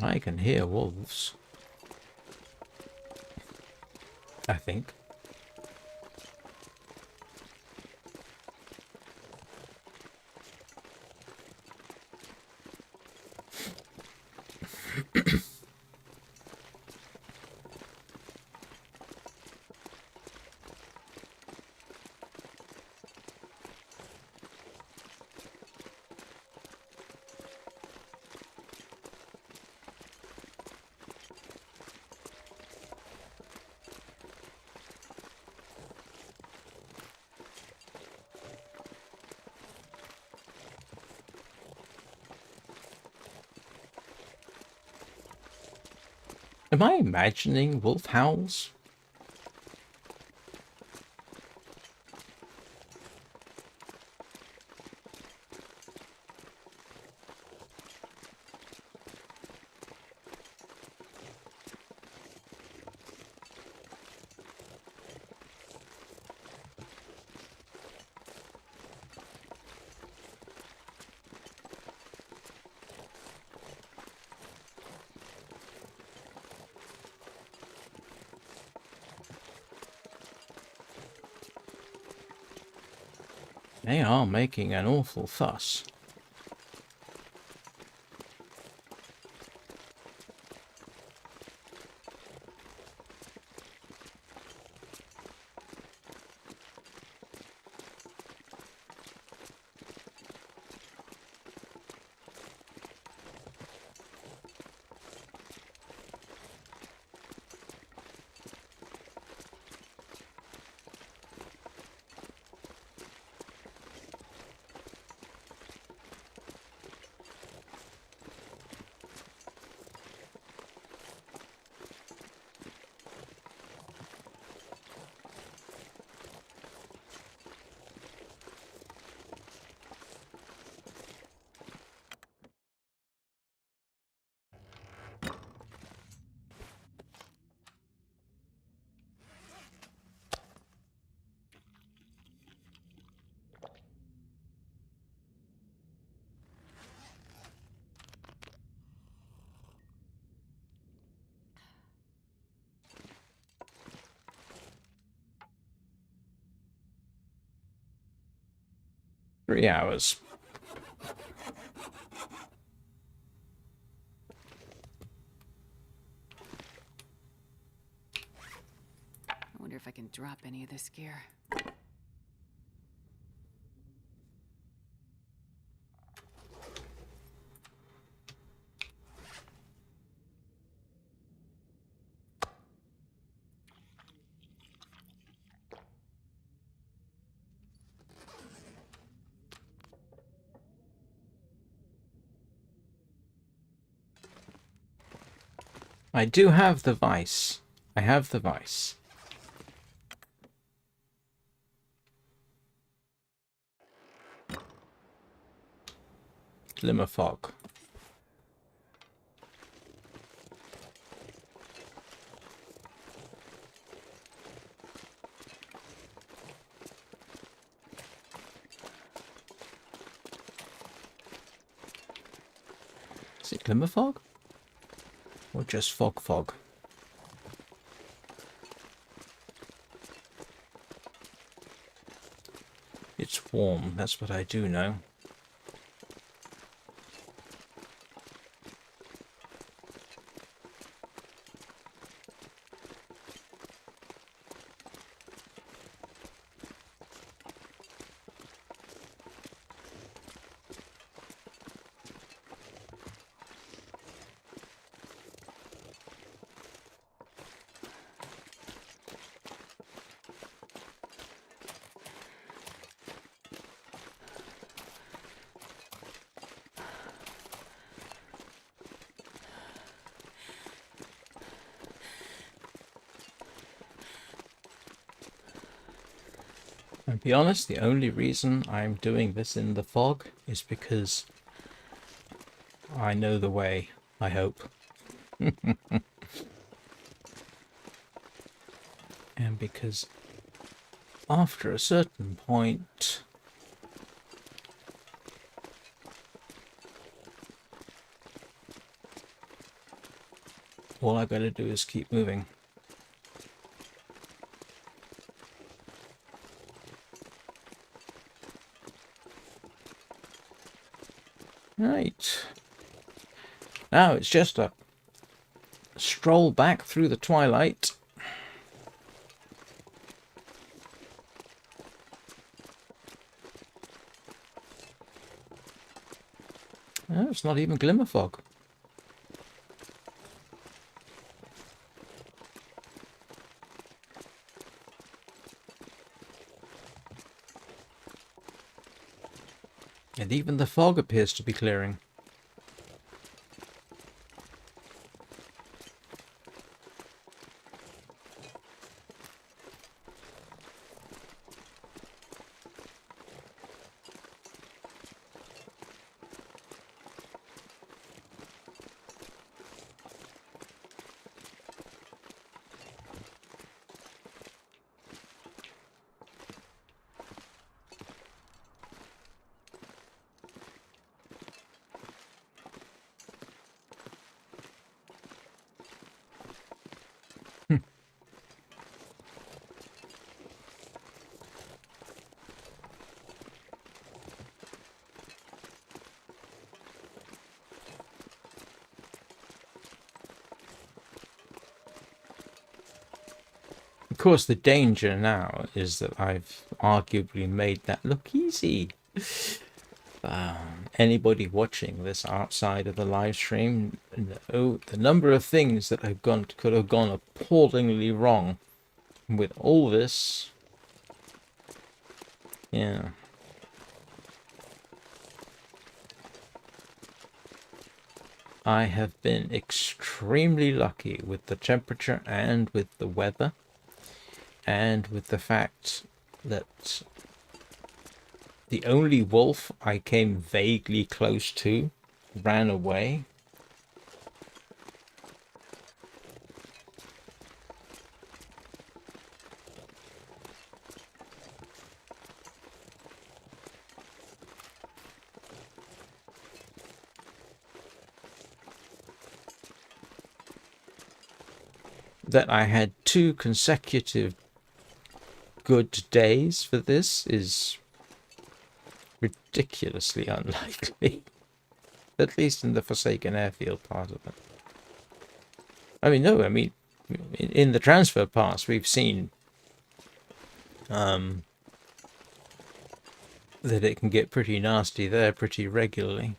I can hear wolves. I think. Am I imagining wolf howls? They are making an awful fuss. Three hours. I wonder if I can drop any of this gear. I do have the vice. I have the vice. Glimmer fog. Is it glimmer fog? Or just fog? It's warm, that's what I do know. And to be honest, the only reason I'm doing this in the fog is because I know the way, I hope. And because after a certain point, All I gotta do is keep moving. Right. Now it's just a stroll back through the twilight. Oh, it's not even glimmer fog. And even the fog appears to be clearing. Of course, the danger now is that I've arguably made that look easy. Anybody watching this outside of the live stream know the number of things that could have gone appallingly wrong with all this. Yeah. I have been extremely lucky with the temperature and with the weather and with the fact that the only wolf I came vaguely close to ran away. That I had 2 consecutive good days for this is ridiculously unlikely. At least in the Forsaken Airfield part of it. I mean, no, I mean, in the transfer pass, we've seen that it can get pretty nasty there pretty regularly.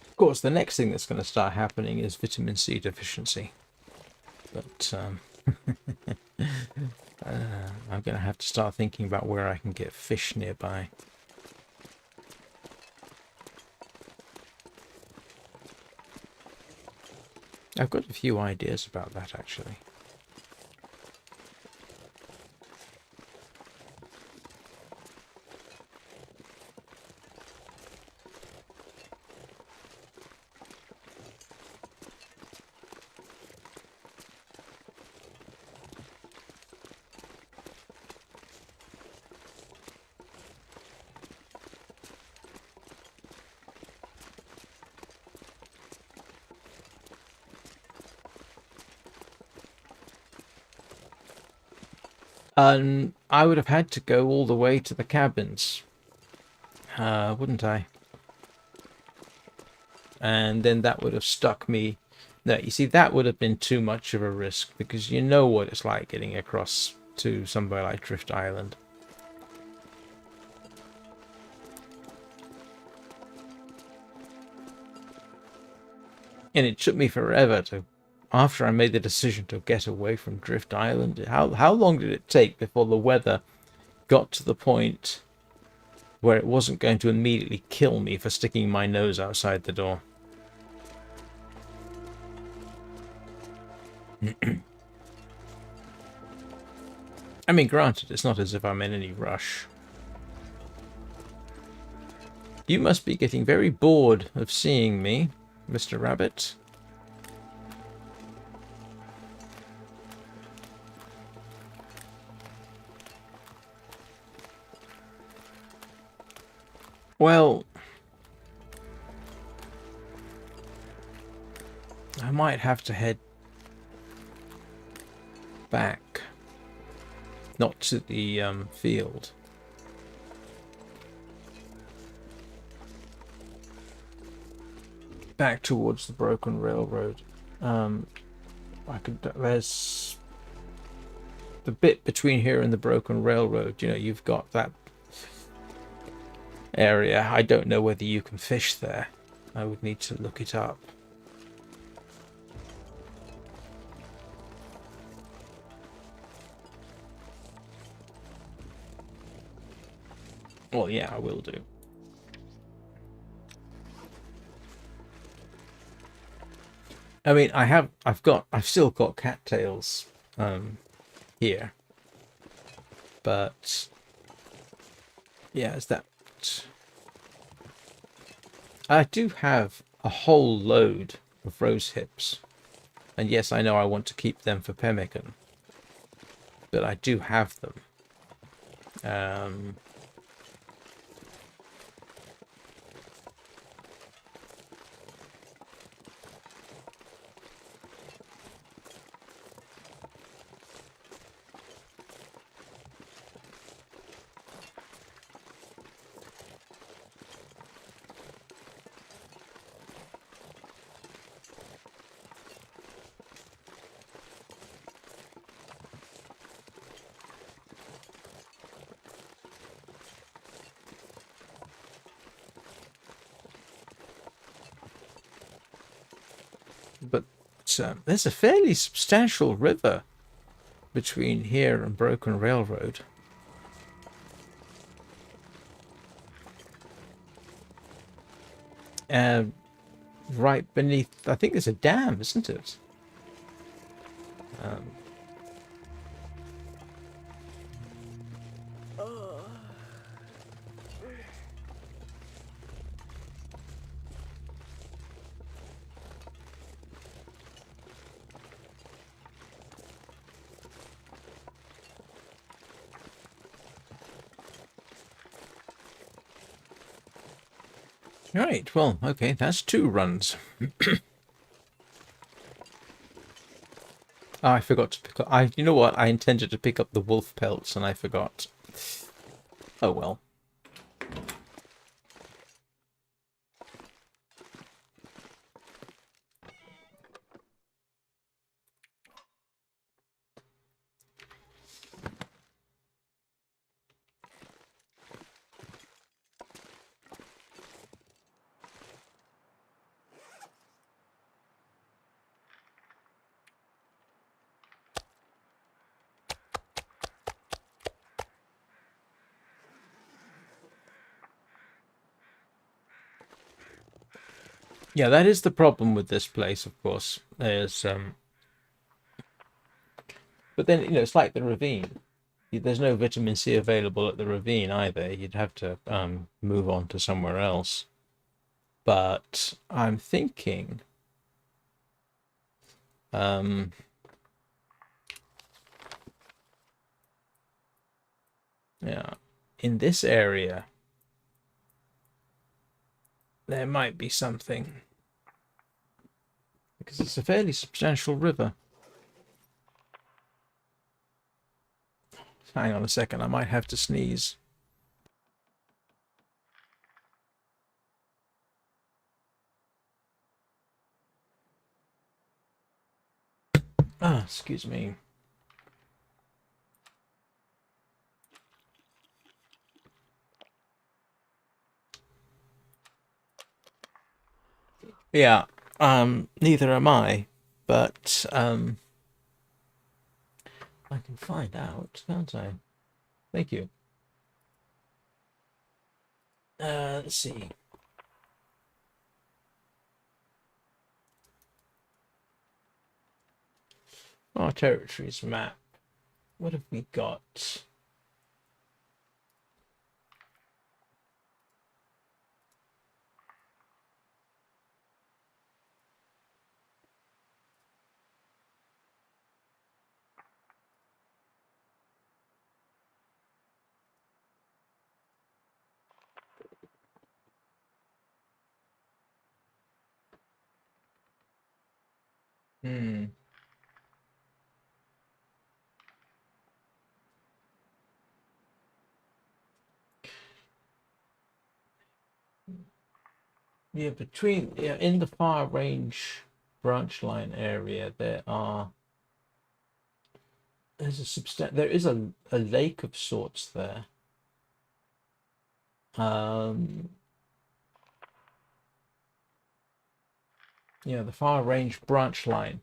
Of course, the next thing that's going to start happening is vitamin C deficiency. But I'm going to have to start thinking about where I can get fish nearby. I've got a few ideas about that, actually. I would have had to go all the way to the cabins, wouldn't I? And then that would have stuck me No, you see, that would have been too much of a risk, because you know what it's like getting across to somewhere like Drift Island. And it took me forever to, after I made the decision to get away from Drift Island, how long did it take before the weather got to the point where it wasn't going to immediately kill me for sticking my nose outside the door? I mean, granted, it's not as if I'm in any rush. You must be getting very bored of seeing me, Mr. Rabbit. Well, I might have to head back. Not to the field. Back towards the broken railroad. There's the bit between here and the broken railroad. You know, you've got that area. I don't know whether you can fish there. I would need to look it up. Well, yeah, I will do. I mean, I've still got cattails here, but yeah, is that? I do have a whole load of rose hips, and yes, I know I want to keep them for pemmican, but I do have them. But there's a fairly substantial river between here and Broken Railroad. Right beneath, I think there's a dam, isn't it? Right, well, okay, that's 2 runs. Oh, I forgot to pick up... you know what? I intended to pick up the wolf pelts and I forgot. Oh well. Yeah, that is the problem with this place, of course. There's but then, you know, it's like the ravine. There's no vitamin C available at the ravine either. You'd have to move on to somewhere else. But I'm thinking yeah, in this area there might be something, because it's a fairly substantial river. Hang on a second, I might have to sneeze. Excuse me. Yeah, neither am I, but I can find out, can't I? Thank you. Let's see. Our territories map. What have we got? Hmm. Yeah, in the far range branch line area, there is a lake of sorts there. Yeah, the far range branch line.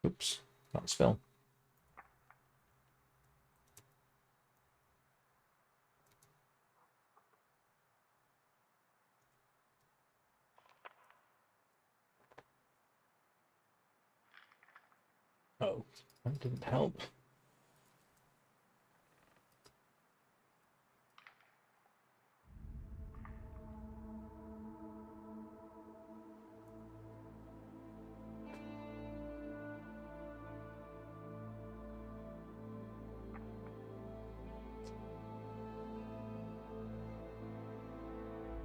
Oops, can't spell. Oh, that didn't help.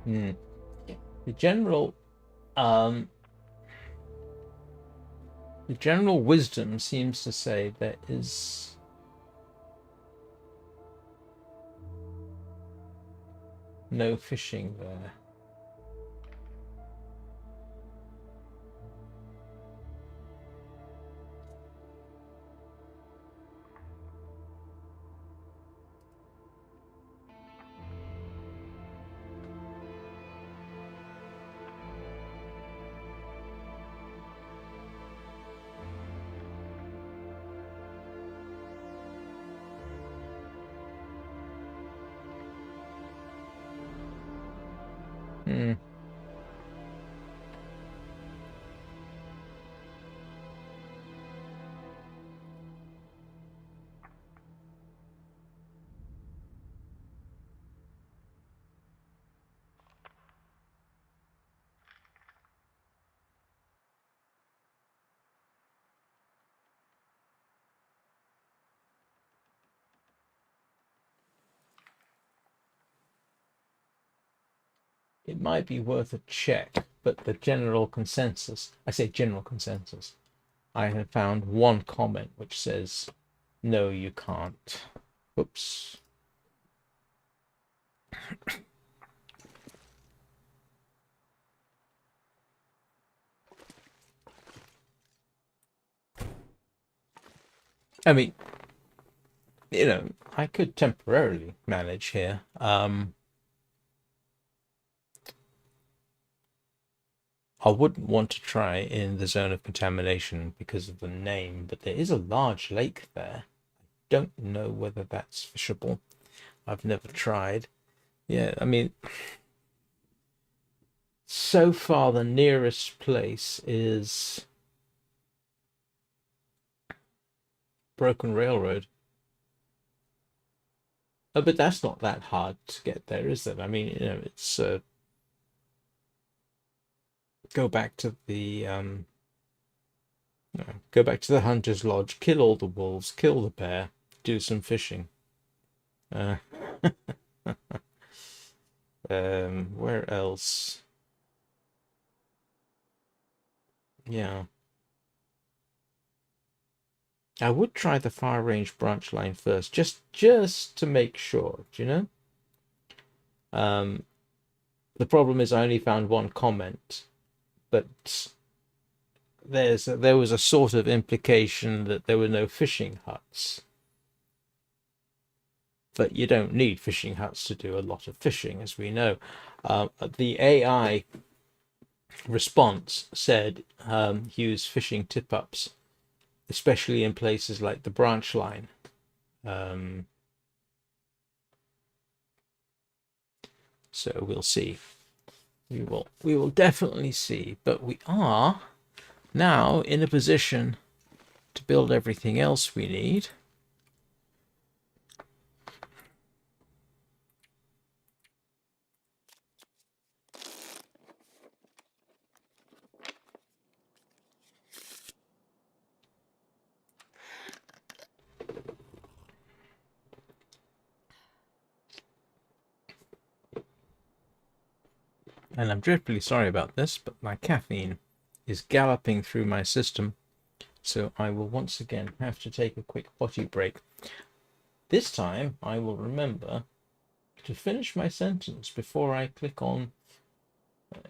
Hmm. The general, um, the general wisdom seems to say there is no fishing there. Hmm. It might be worth a check, but the general consensus, I say general consensus, I have found one comment which says, no, you can't. Oops. I mean, I could temporarily manage here. I wouldn't want to try in the zone of contamination because of the name, but there is a large lake there. Don't know whether that's fishable. I've never tried. Yeah, I mean, so far the nearest place is Broken Railroad. Oh, but that's not that hard to get there, is it? I mean, it's go back to the go back to the hunter's lodge, kill all the wolves, kill the bear, do some fishing. Uh, where else? Yeah. I would try the far range branch line first, just to make sure, do you know? The problem is I only found one comment, but there was a sort of implication that there were no fishing huts. But you don't need fishing huts to do a lot of fishing, as we know. The AI response said use fishing tip-ups, especially in places like the branch line. So we'll see. We will definitely see. But we are now in a position to build everything else we need. And I'm dreadfully sorry about this, but my caffeine is galloping through my system, so I will once again have to take a quick potty break. This time I will remember to finish my sentence before I click on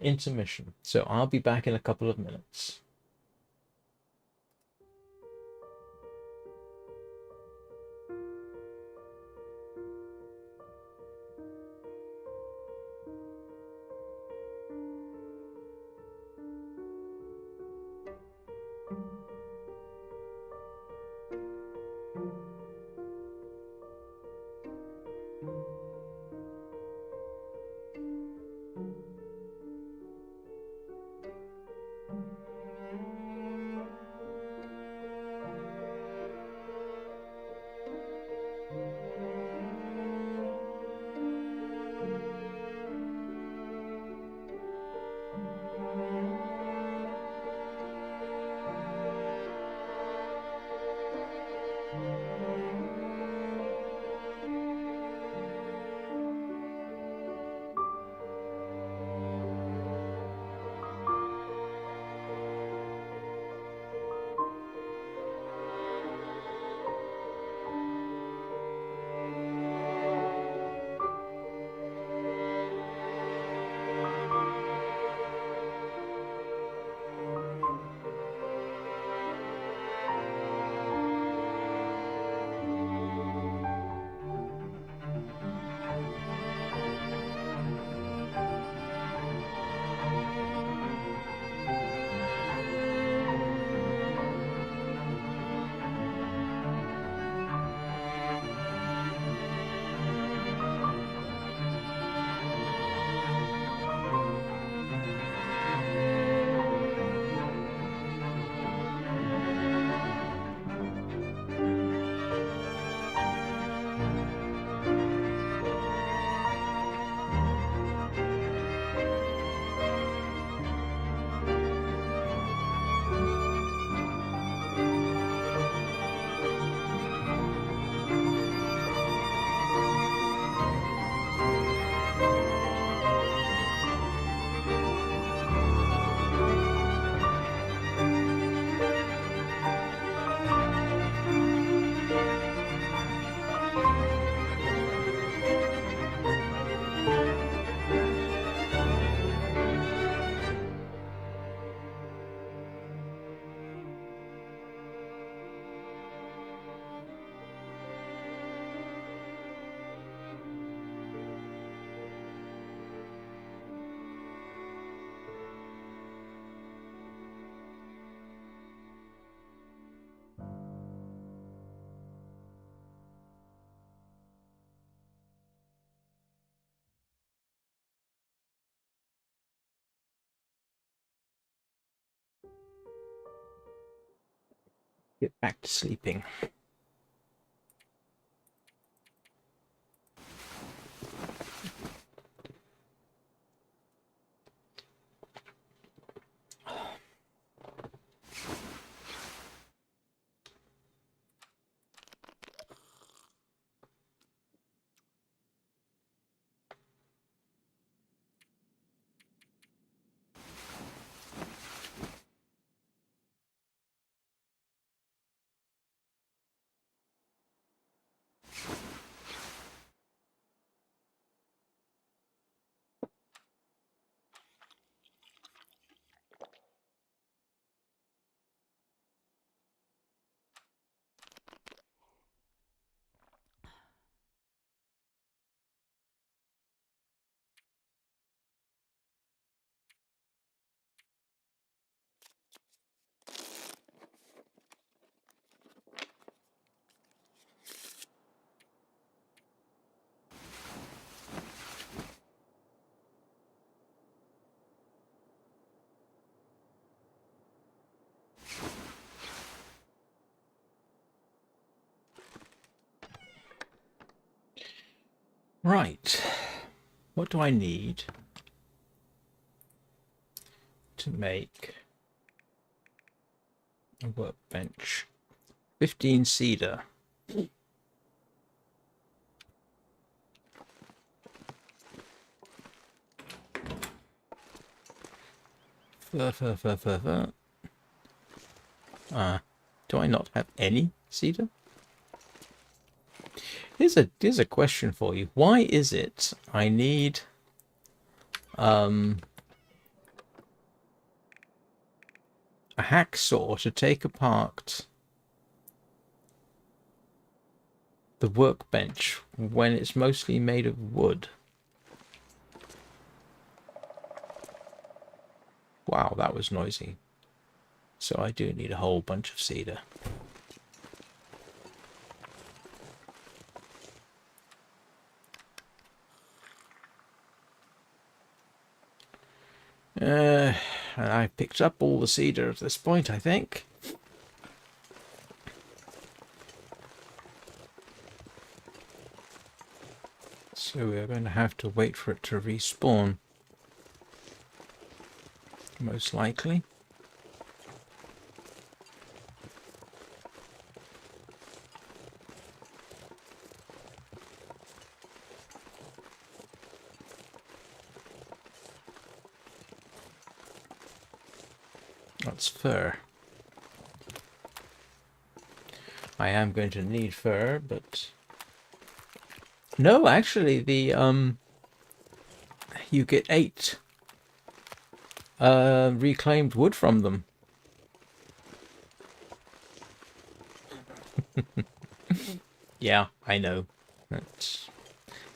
intermission. So I'll be back in a couple of minutes. Get back to sleeping. Right. What do I need to make a workbench? 15 cedar. Fur. Do I not have any cedar? Here's a question for you. Why is it I need a hacksaw to take apart the workbench when it's mostly made of wood? Wow, that was noisy. So I do need a whole bunch of cedar. And I picked up all the cedar at this point, I think. So we're going to have to wait for it to respawn. Most likely. That's fur. I am going to need fur, but no, actually the you get 8 reclaimed wood from them. Yeah, I know. That's...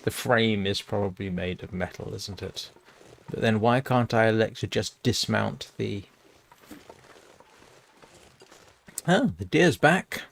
The frame is probably made of metal, isn't it? But then why can't I elect to just dismount the... Oh, the deer's back.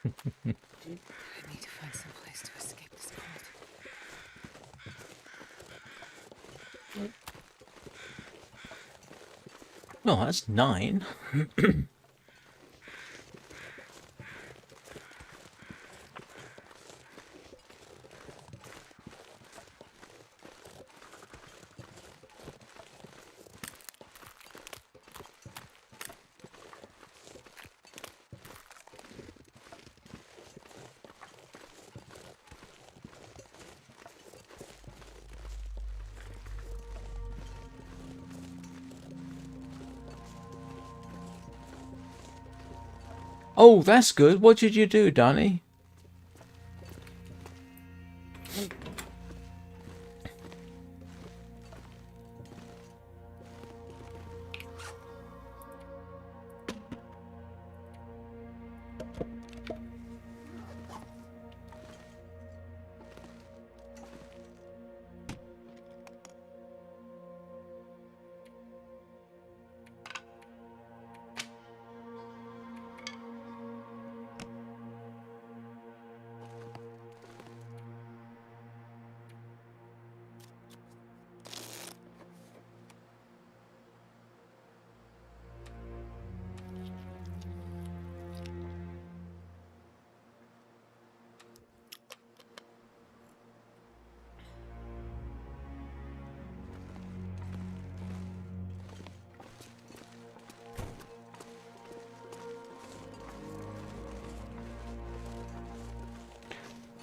I need to find some place to escape this cold. Well, that's 9. Oh, that's good. What did you do, Danny?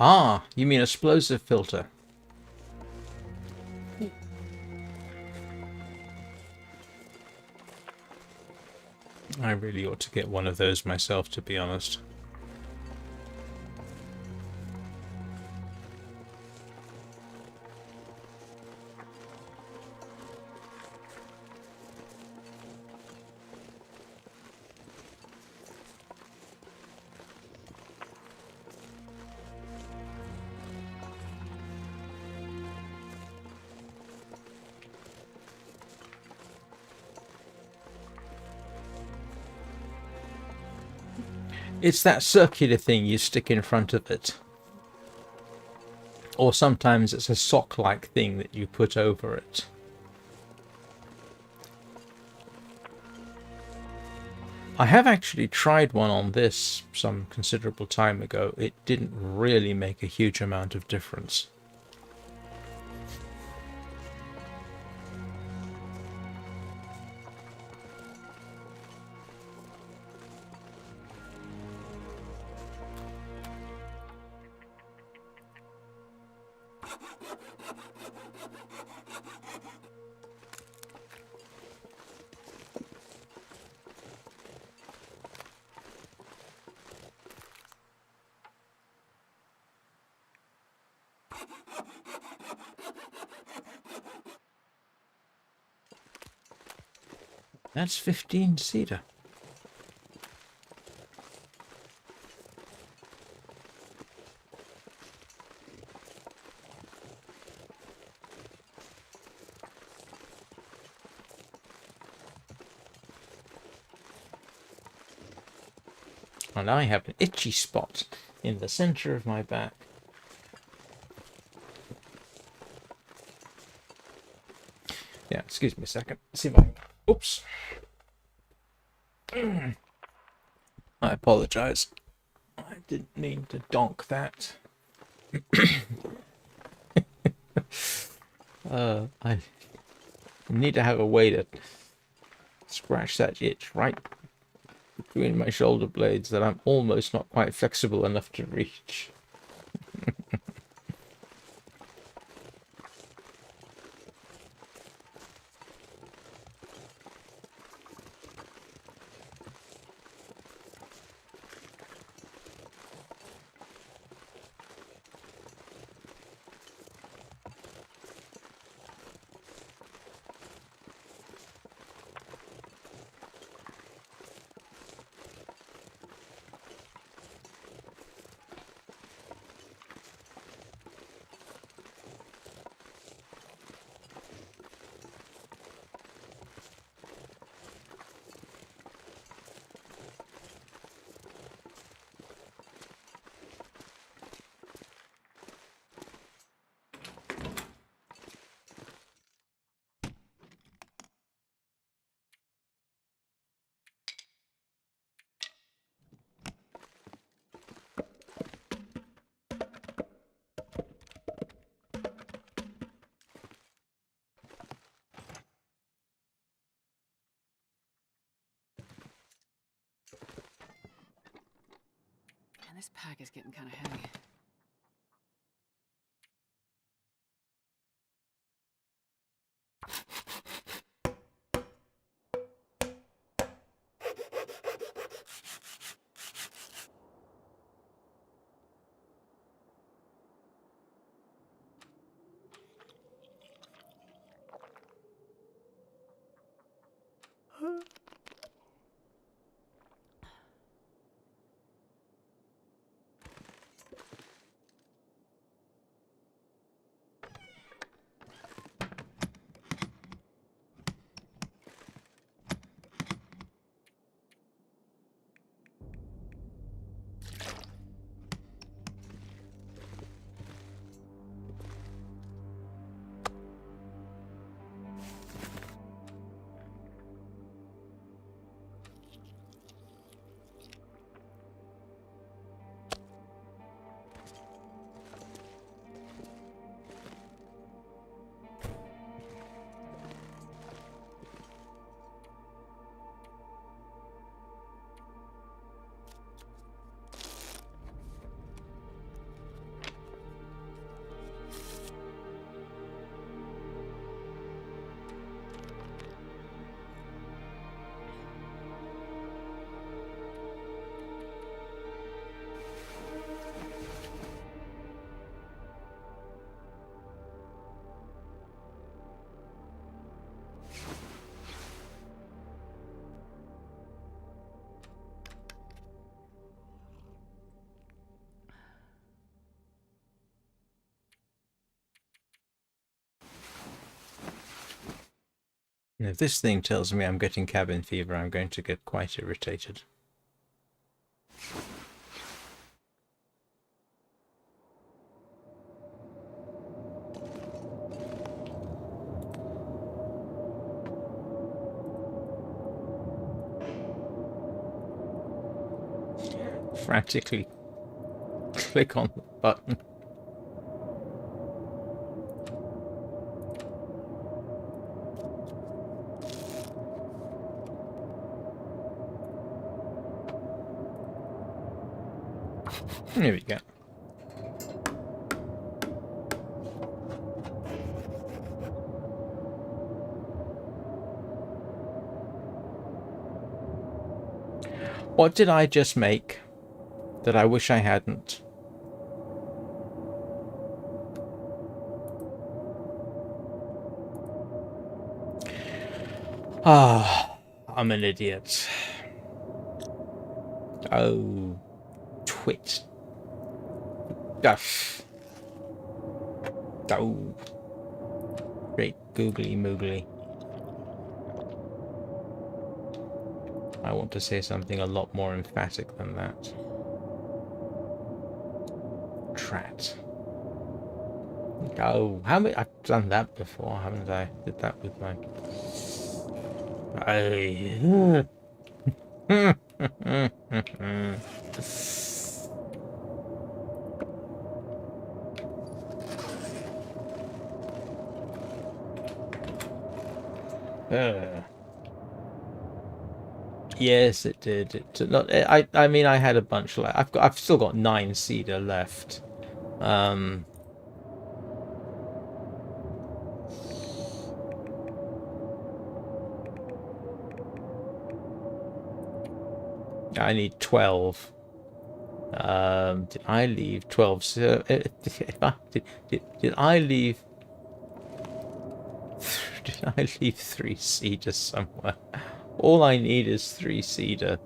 Ah, you mean explosive filter. I really ought to get one of those myself, to be honest. It's that circular thing you stick in front of it. Or sometimes it's a sock-like thing that you put over it. I have actually tried one on this some considerable time ago. It didn't really make a huge amount of difference. That's 15 cedar. And I have an itchy spot in the center of my back. Yeah, excuse me a second. See if I can... Oops. I apologize. I didn't mean to donk that. I need to have a way to scratch that itch right between my shoulder blades that I'm almost not quite flexible enough to reach. Man, this pack is getting kind of heavy. And if this thing tells me I'm getting cabin fever, I'm going to get quite irritated. frantically click on the button. There we go. What did I just make that I wish I hadn't? Ah, I'm an idiot. Oh, twit. Duff. Oh. Great googly moogly. I want to say something a lot more emphatic than that. Trat. Oh, how many? I've done that before, haven't I? Did that with my. Yes, it did. It did not. I mean, I had a bunch left. I've still got 9 cedar left. I need 12. Did I leave 12? So, did I leave? Did I leave 3 cedar somewhere? All I need is 3 cedar.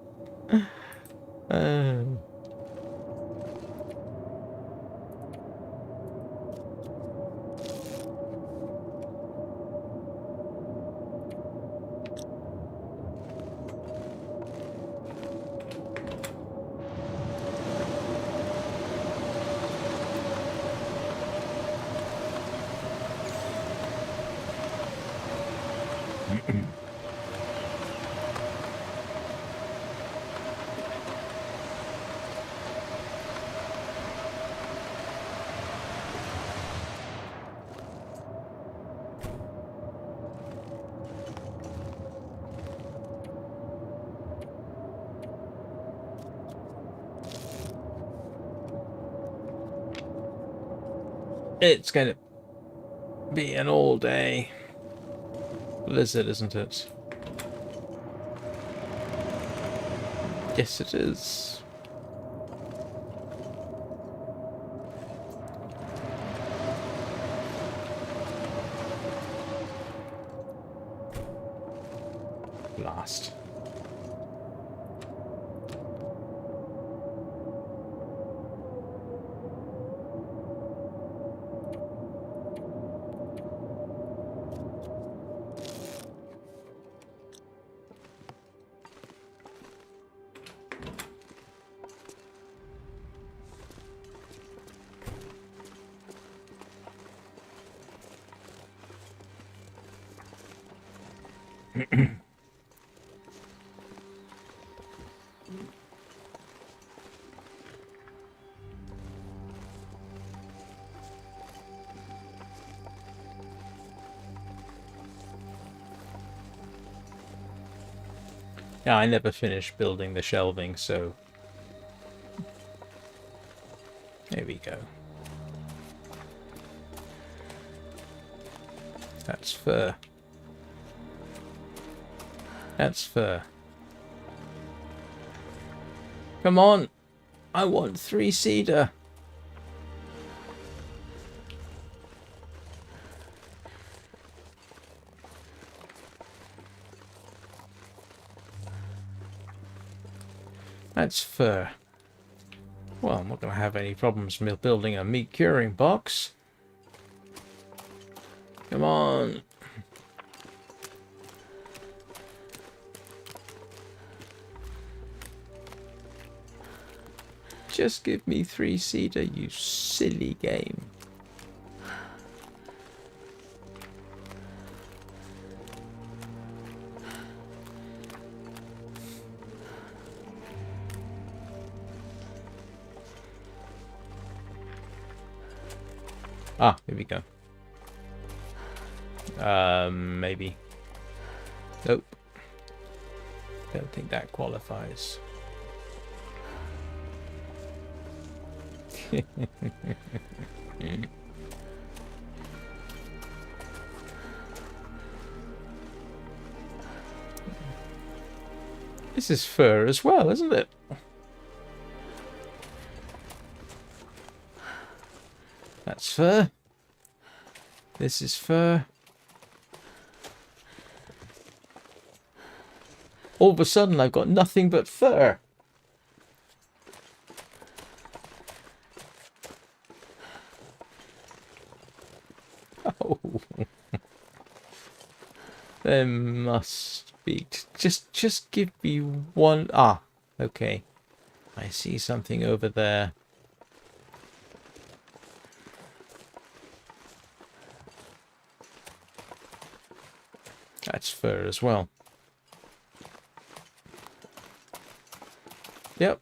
It's going to be an all-day blizzard, isn't it? Yes, it is. Blast. Yeah, I never finished building the shelving, so there we go. That's fur. That's fur. Come on! I want 3 cedar. That's fur. Well, I'm not going to have any problems building a meat curing box. Come on. Just give me 3 cedar, you silly game. Ah, here we go. Maybe. Nope. Don't think that qualifies. This is fur as well, isn't it? That's fur. This is fur. All of a sudden, I've got nothing but fur. Oh. There must be. Just give me one. Ah, okay. I see something over there. That's fur as well. Yep.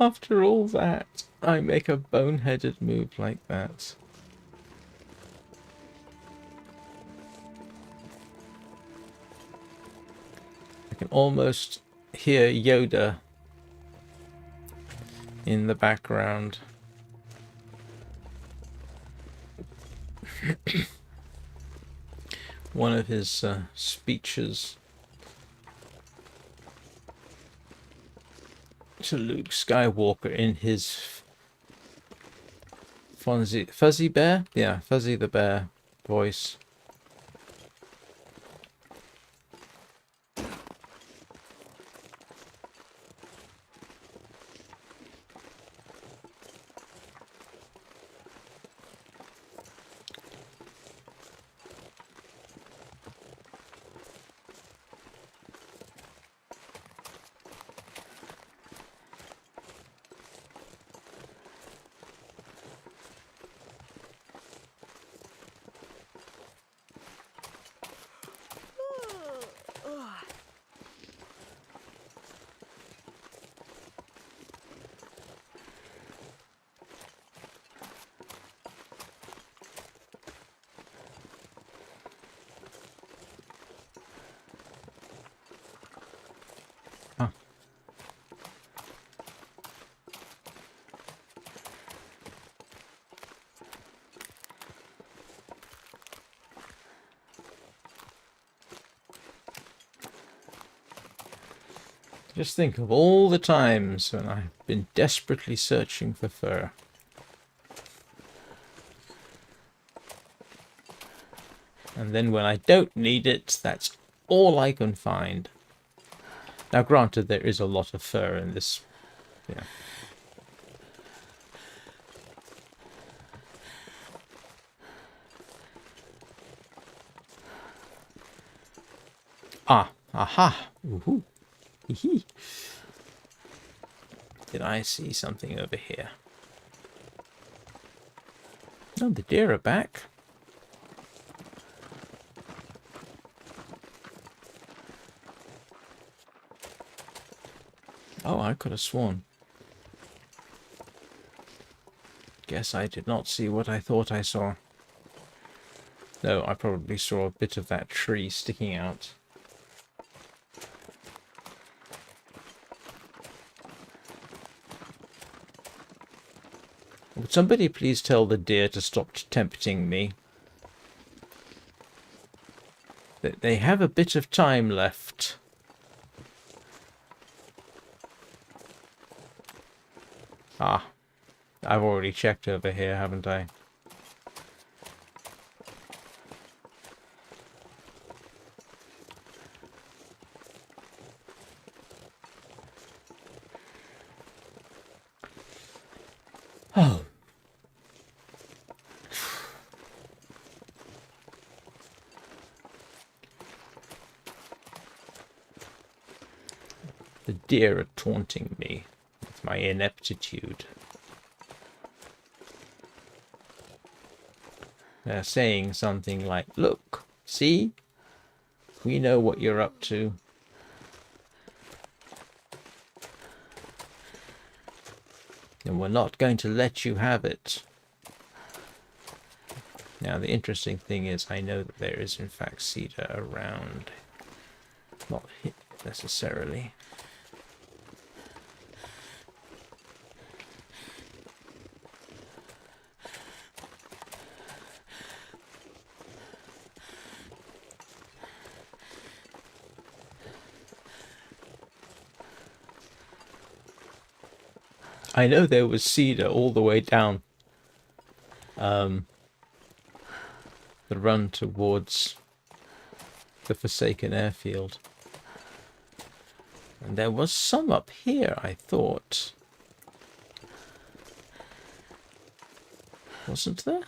After all that, I make a boneheaded move like that. I can almost hear Yoda in the background. One of his speeches to Luke Skywalker in his Fuzzy Bear? Yeah, Fuzzy the Bear voice. Huh. Just think of all the times when I've been desperately searching for fur. And then when I don't need it, that's all I can find. Now granted, there is a lot of fur in this. Yeah. Ah, aha. Ooh. Hee. Did I see something over here? Oh, the deer are back. Oh, I could have sworn. Guess I did not see what I thought I saw. No, I probably saw a bit of that tree sticking out. Would somebody please tell the deer to stop tempting me? They have a bit of time left. Ah, I've already checked over here, haven't I? Oh. The deer are taunting me with my ineptitude. They're saying something like, "Look, see? We know what you're up to. And we're not going to let you have it. Now, the interesting thing is, I know that there is, in fact, cedar around. Not necessarily. I know there was cedar all the way down the run towards the Forsaken Airfield. And there was some up here, I thought. Wasn't there?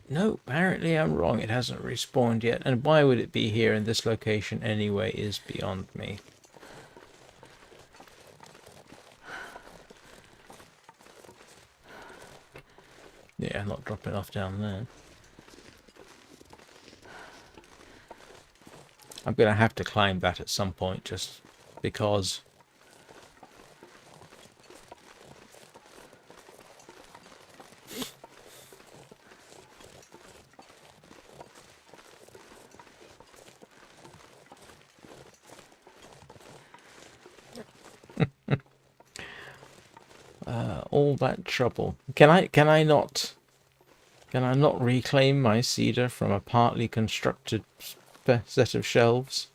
No, apparently I'm wrong. It hasn't respawned yet. And why would it be here in this location anyway is beyond me. Yeah, not dropping off down there. I'm going to have to climb that at some point just because. All that trouble. Can I not reclaim my cedar from a partly constructed set of shelves?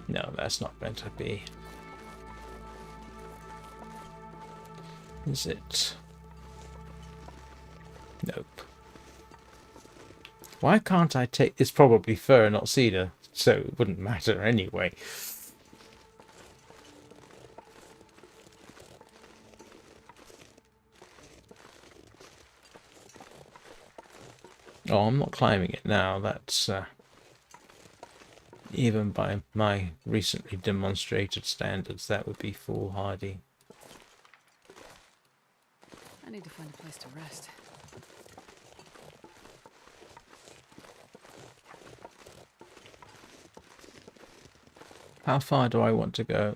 No, that's not meant to be. Is it? Nope. Why can't I take... It's probably fir, not cedar, so it wouldn't matter anyway. Oh, I'm not climbing it now. That's... even by my recently demonstrated standards, that would be foolhardy. I need to find a place to rest. How far do I want to go?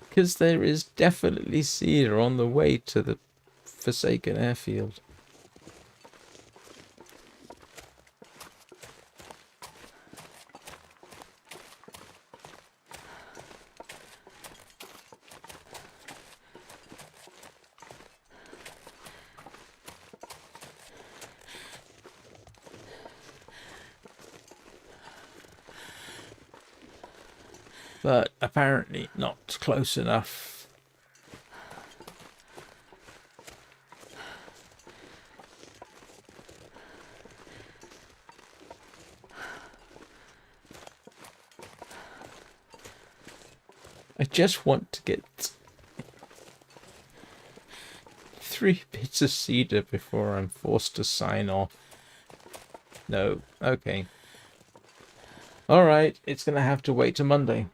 Because there is definitely cedar on the way to the Forsaken Airfield. But apparently not close enough. I just want to get 3 bits of cedar before I'm forced to sign off. No, okay. Alright, it's gonna have to wait till Monday.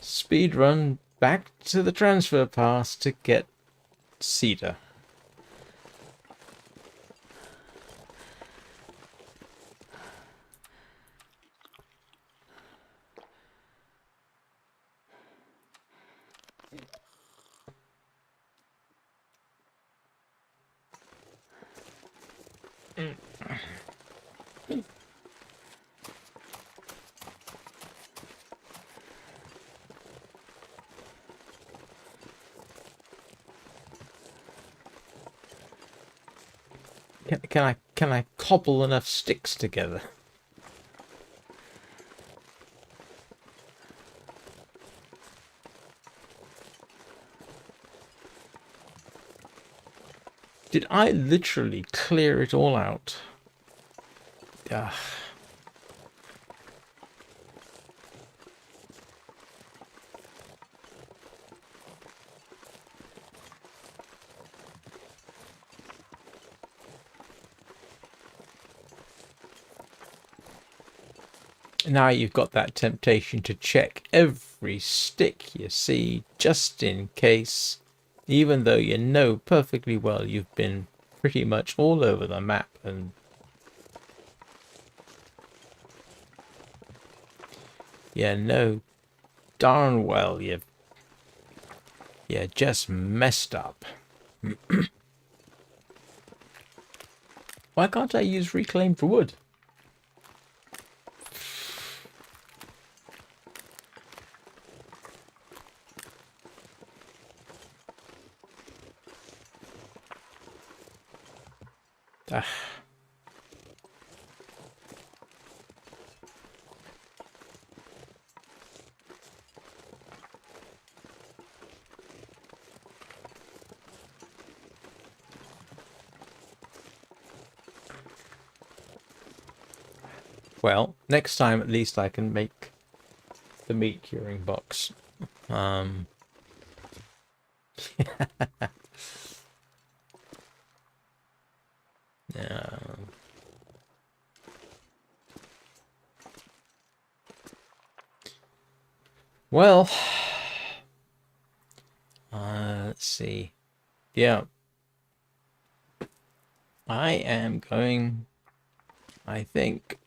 Speedrun back to the transfer pass to get cedar. Can I cobble enough sticks together? Did I literally clear it all out? Ugh. Now you've got that temptation to check every stick you see, just in case, even though you know perfectly well you've been pretty much all over the map and you know darn well you just messed up. Why can't I use reclaimed wood? Ah. Well, next time at least I can make the meat curing box. Yeah. Well, let's see. Yeah. I am going, I think,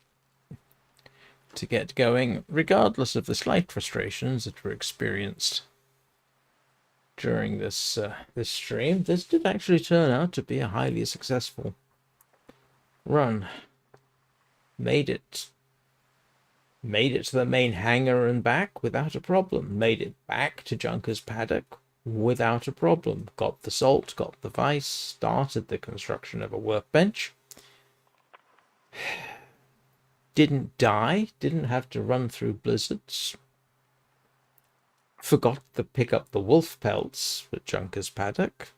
to get going, regardless of the slight frustrations that were experienced during this this stream. This did actually turn out to be a highly successful run. Made it to the main hangar and back without a problem. Made it back to Junker's paddock without a problem. Got the salt, got the vice, started the construction of a workbench. Didn't die, didn't have to run through blizzards. Forgot to pick up the wolf pelts at Junker's paddock,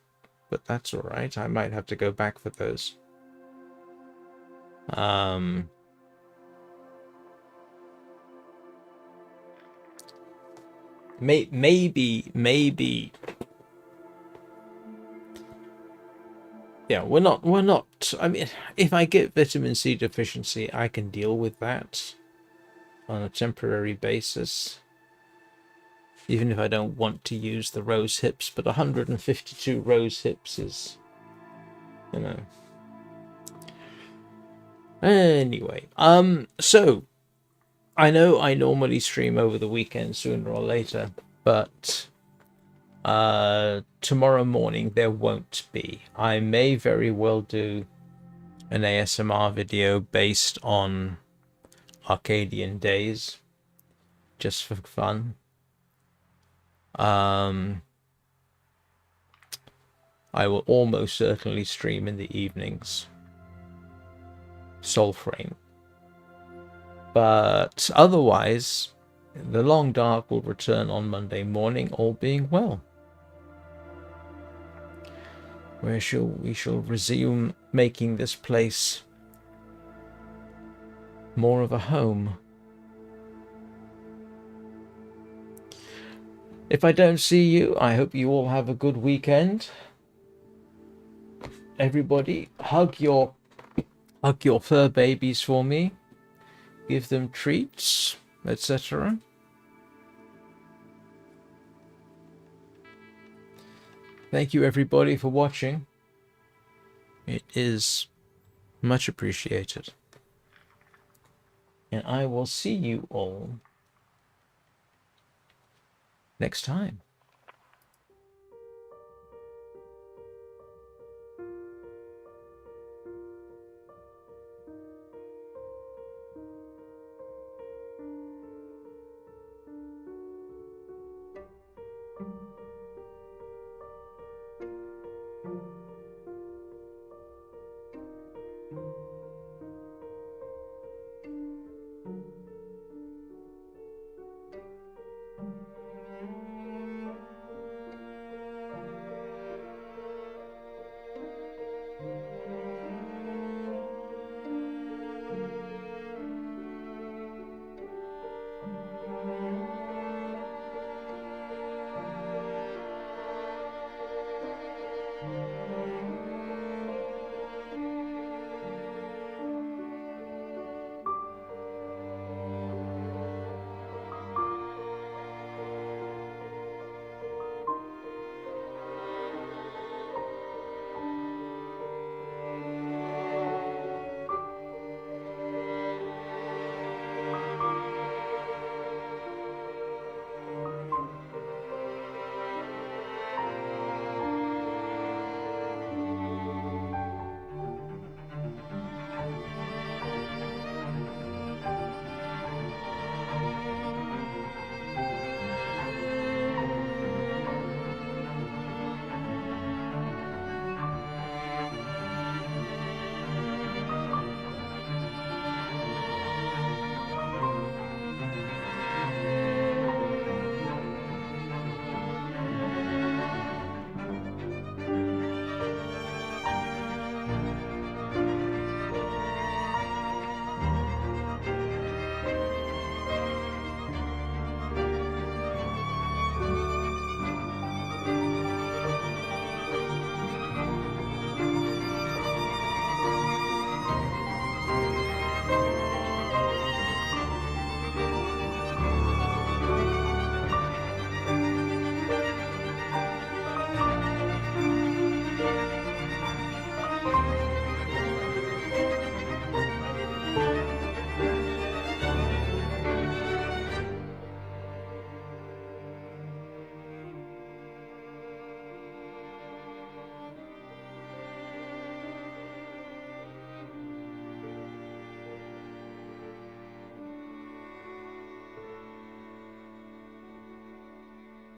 but that's alright. I might have to go back for those. Maybe. Yeah, we're not. I mean, if I get vitamin C deficiency, I can deal with that on a temporary basis. Even if I don't want to use the rose hips, but 152 rose hips is, you know. Anyway, so I know I normally stream over the weekend sooner or later, but tomorrow morning there won't be. I may very well do an ASMR video based on Arcadian Days, just for fun. I will almost certainly stream in the evenings. Soulframe. But otherwise, the Long Dark will return on Monday morning, all being well. We shall resume making this place more of a home. If I don't see you, I hope you all have a good weekend. Everybody, hug your fur babies for me. Give them treats, etc. Thank you everybody for watching. It is much appreciated. And I will see you all next time.